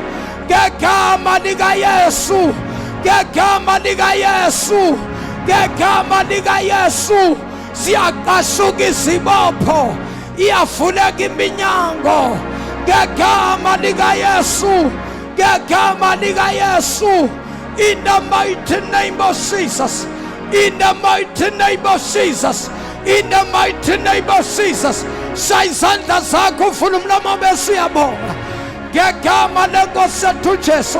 ngegama likaYesu, ngegama likaYesu, ngegama likaYesu. Siyaqashuka izibopho, iyavuleka iminyango, ngegama likaYesu, ngegama likaYesu. In the mighty name of Jesus, in the mighty name of Jesus, in the mighty name of Jesus. Shaya izandla zakho, uvula umlomo bese uyabonga. Ngegama lenkosi yethu Jesu,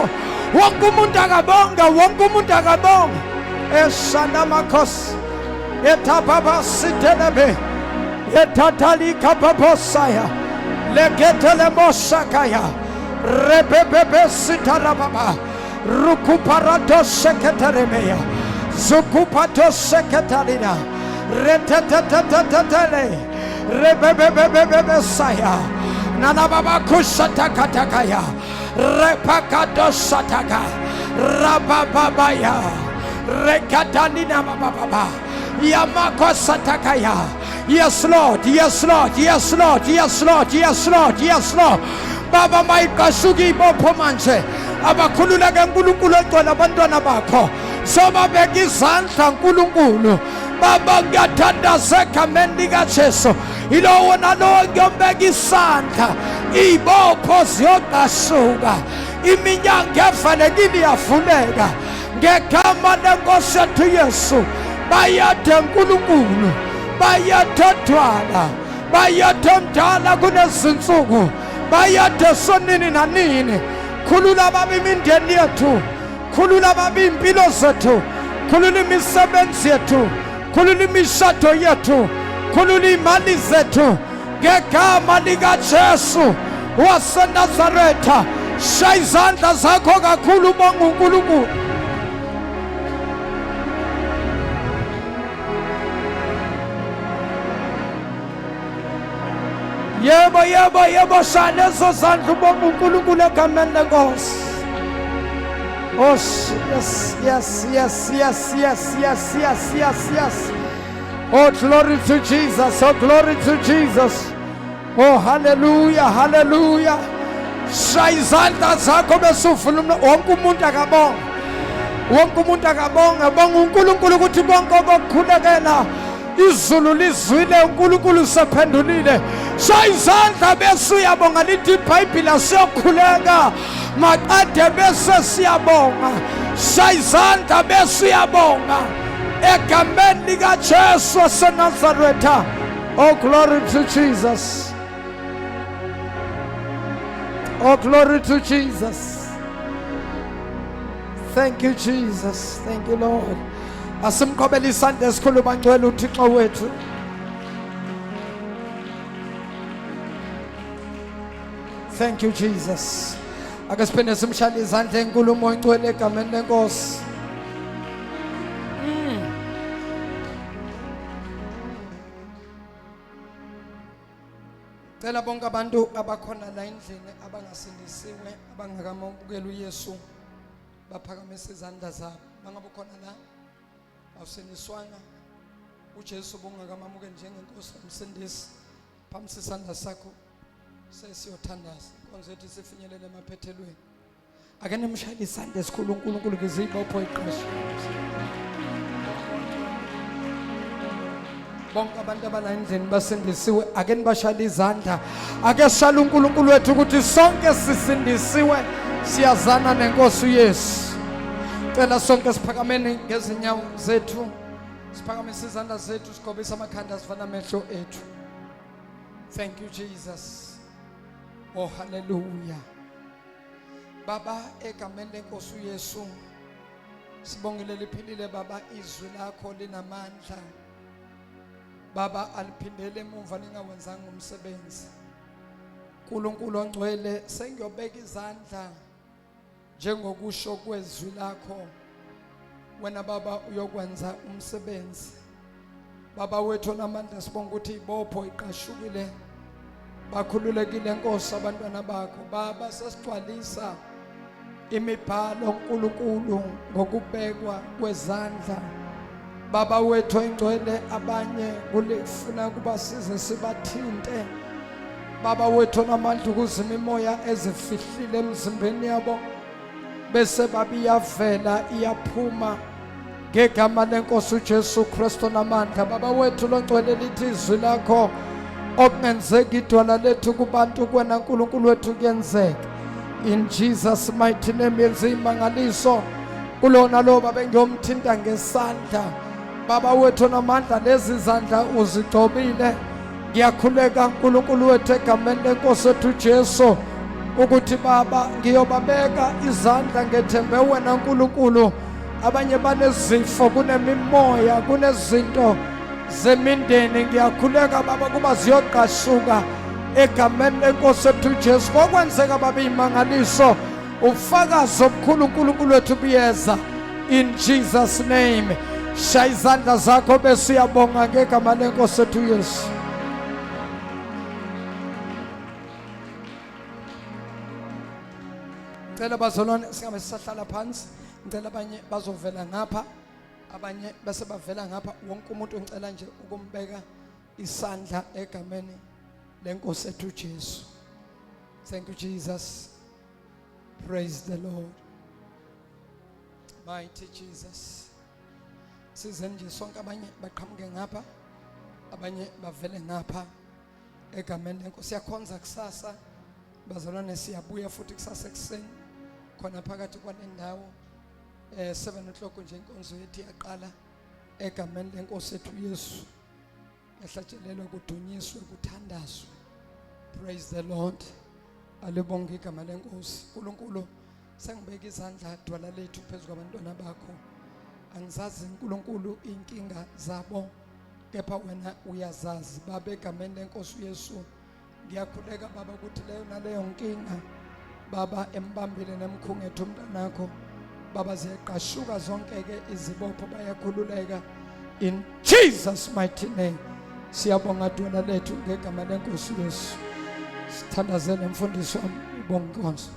wonke umuntu akabonga, wonke umuntu akabonga. Esana makhosi, ethababa sitelebe, etatali kapaposaya, leketele mosakaya, rebebebe sitarababa. Rukuparato Sekataremeya. Zukupato Sekatarina. Retatatatale. Rebebebebebesaya. Nanababa Kusatakatakaya. Repakado Sataka. Rabababaya. Rekatanina Baba. Yamako Satakaya. Yes, Lord. Yes, Lord. Yes, Lord. Yes, Lord. Yes, Lord. Yes, Lord. Baba Maika Sugi Bopomanse. Abakulula Gangulukulo Abandona Bako. Soba Begi Santa Kulungulu. Baba Gatanda Seka Mendiga Cheso. Ilo Wanano Yombegi Santa. Ibo Posyoka Suga. Iminyanga Fanegidia Fulega. Gekama Negosha to Yesu. Bayate Kulungulu. Bayate Twala. Bayate Mtala Gunesunsugu. Bayate Sonini Nanini. Kulula babi mindeni yetu. Kulula babi mpilo zetu. Kululi misebenzi yetu. Kululi mishato yetu. Kululi mali zetu. Geka maliga Yesu wasa Nazareta. Shaizanda zako kakulu Mungu nkuluku. Yebo shanezo zandu Mungu nkuluku lekamende gos. Oh yes. Oh glory to Jesus. Oh glory to Jesus. Oh hallelujah. Shaizanda zako besufuna wonke umuntu akabonga. Wonke umuntu akabonga bonga uNkulunkulu ukuthi bonke obukhulekela izulu lizwile uNkulunkulu sephendulile. Shayizandla bese uyabonga lithi iBhayibheli siyokhuleka maqade bese siyabonga. Shayizandla bese uyabonga egameni lika Jesu waseNazaretha. Oh glory to Jesus. Oh glory to Jesus. Thank you Jesus. Thank you Lord. Asimqobela isandla esikhulu bangcwele uThixo wethu. Thank you Jesus. Ake siphinde simshaya izandla enkulumo engcwele egameni leNkosi. Cela bonke abantu abakhona la endlini abangasindisiwe abangakamukela uYesu baphakamise izandla zabo. Mangabe ukhona la awusindiswanga uJesu bungakamamukeli njengenkosi nomsindisi phamisa isandla sakho sesiyothandaza konke zethu sifinyelele emaphethelweni. Ake nimshayile isandla esikhulu uNkulunkulu ngizibopho iqhashi. Bonke abantu abala endlini basindisiwe ake nibashayile izandla. Ake sishala uNkulunkulu wethu ukuthi sonke sisindisiwe siyazana nenkosi uYesu. Cela sonke siphakameni ngezinyawo zethu. Siphakamise izandla zethu sigobisa amakhanda sivana amehlo ethu. Thank you Jesus. Oh hallelujah. Baba egameni lenkosi uYesu sibongile liphilile Baba izwi lakho linamandla. Baba aliphindele emuva lingawenzanga umsebenzi. uNkulunkulu ongcwele sengiyobeka izandla njengokusho kwezwi lakho wena Baba uyokwenza umsebenzi. Baba wethu namandla sibonga ukuthi ibopho iqashukile bakhululekile Nkosi abantwana bakho. Baba sesigcwalisa imibhalo uNkulunkulu ngokubekwa kwezandla. Baba wethu engcwele abanye kulifuna kubasize sibathinte. Baba wethu namandla ukuzima imoya ezifihlile emzimbeni yabo bese babiyavela iyaphuma ngegama lenkosi uJesu Kristu namandla. Baba wethu longcwele lithi izwi lakho okungenzeka idwala lethu kubantu kwena uNkulunkulu wethu kuyenzeka. In Jesus mighty name yenza imangaliso kulona lo baba ngiyomthinta ngesandla. Baba wethu namandla lezi zandla uzigcobile. Ngiyakhuleka uNkulunkulu wethu egameni lenkosi ethu Jesu ukuthi Baba ngiyobabeka izandla ngethembe wena uNkulunkulu. Abanye banezifo kunemimoya kunezinto zemindeni ngiyakhuleka Baba kuba ziyoqashuka egameni lenkosi ethu Jesu. Kokwenzeka Baba imangaliso ufakazi obukhulu uNkulunkulu wethu buyeza in Jesus name. Shaya izandla zakho bese uyabonga ngegama lenkosi yethu uYesu. Ngicela bazalwane singabe sisahlala phansi. Ngicela abanye bazovela ngapha, abanye bese bavela ngapha. Wonke umuntu ngicela nje ukumbeka isandla egameni lenkosi ethu Jesu. Thank you Jesus. Praise the Lord. Mighty Jesus. Size nje sonke abanye baqhamuke ngapha, abanye bavele ngapha egameni lenkosi. Siyakhonza kusasa bazalwane, siyabuya futhi kusasa ekseni khona phakathi kwale ndawo 7 o'clock nje inkonzo yethu yaqala egameni lenkosi ethu Yesu. Yahlatshelelwa kudunyiswe kuthandazwe. Praise the Lord. Alibonge igama lenkosi. uNkulunkulu sengibeka izandla dwala lethu phezu kwabantwana bakho. Angizazi uNkulunkulu inkinga zabo, kepha wena uyazazi baba egameni lenkosi uYesu. Ngiyakhuleka baba ukuthi leyo naleyo nkinga baba embambile nemkhungethu umntanakho baba ziyaqashuka zonke ke izibopho bayakhululeka in Jesus mighty name. Siyabonga dwala lethu ngegama lenkosi uYesu. Sithandazele mfundisi wami ubonkonzo.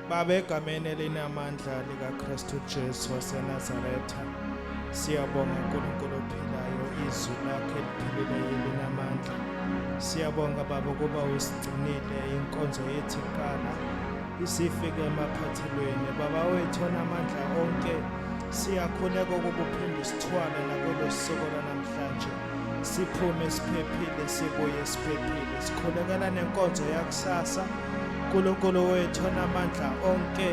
Baba egameni elinamandla likaKristu Jesu waseNazaretha, siyabonga uNkulunkulu ophilayo, izwi lakhe eliphileyo elinamandla. Siyabonga baba kuba usigcinile inkonzo yethu iqala isifike emaphathelweni. Baba wethu onamandla onke, siyakhuleka ukuba uphinde isithwale nakulo suku namhlanje. Siphume siphephile, sibuye siphephile. Sikhulekela nenkonzo yakusasa. uNkulunkulu wethu onamandla onke,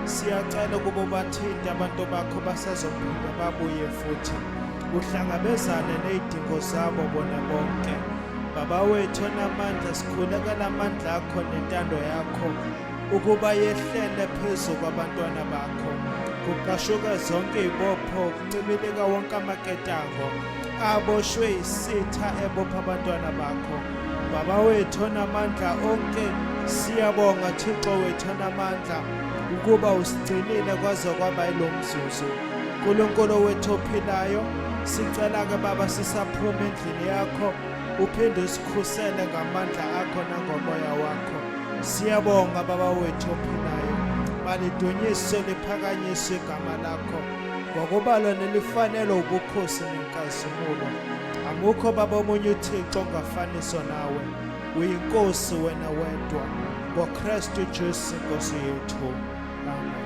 siyacela ukuba ubathinte abantu bakho basazophinda babuye futhi. Uhlangabezane nezidingo zabo bona bonke. Baba wethu onamandla, sikhulekela amandla akho nentando yakho ukuba yehlele phezu kwabantwana bakho. Kuqashuke zonke izibopho, kuncibilika wonke amaketango aboshwe isitha ebopha abantwana bakho. Baba wethu onamandla onke, siyabonga Thixo wethu onamandla ukuba usigcinile kwaze kwaba yilo mzuzu. uNkulunkulu wethu ophilayo, sicela ke baba sisaphuma endlini yakho, uphinde usikhusele ngamandla akho nangomoya wakho. Siyabonga baba wethu ophilayo, malidunyiswe liphakanyiswe igama lakho ngokuba lona lifanele ubukhosi nenkazimulo. Amukho baba omunye uThixo ongafaniswa nawe, uyinkosi wena wedwa, ngoKristu Jesu inkosi yethu. Amen.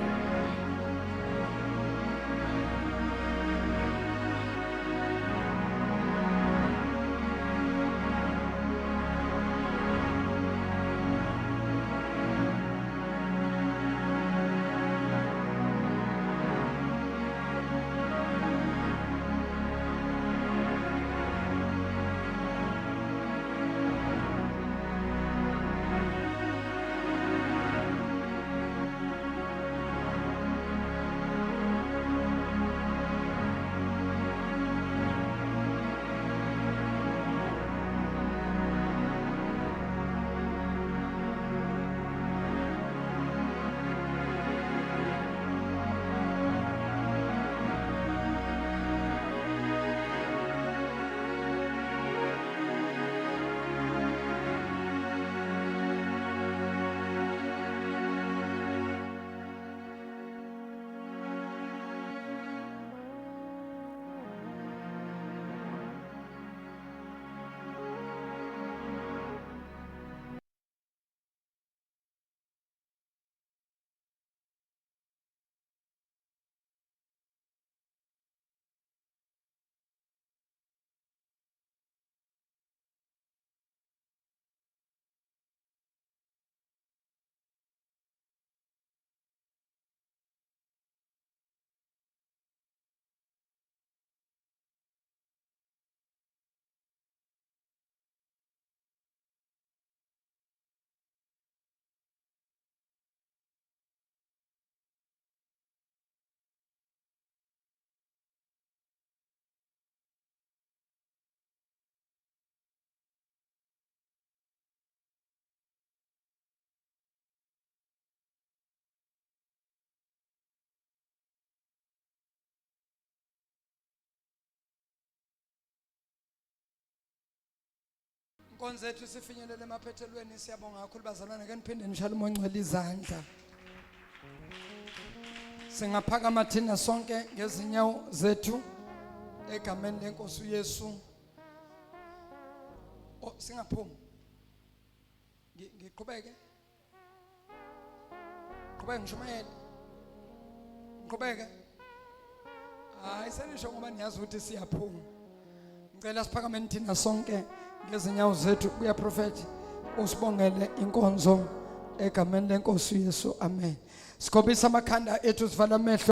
Inkonzo yethu sifinyelele emaphethelweni, siyabonga kakhulu bazalwane, ke niphinde nishale umoncwele izandla. Singaphakama thina sonke ngezinyawo zethu egameni lenkosi uYesu. Singaphumi. Ngiqhubeke. Qhubeka ngishumayele. Ngiqhubeke. Hayi senisho ngoba niyazi ukuthi siyaphuma. Ngicela siphakame thina sonke ngezinyawo zethu kuya prophet usibongele inkonzo egameni lenkosi uYesu. Amen. Sikhombisa amakhanda ethu sivala amehlo.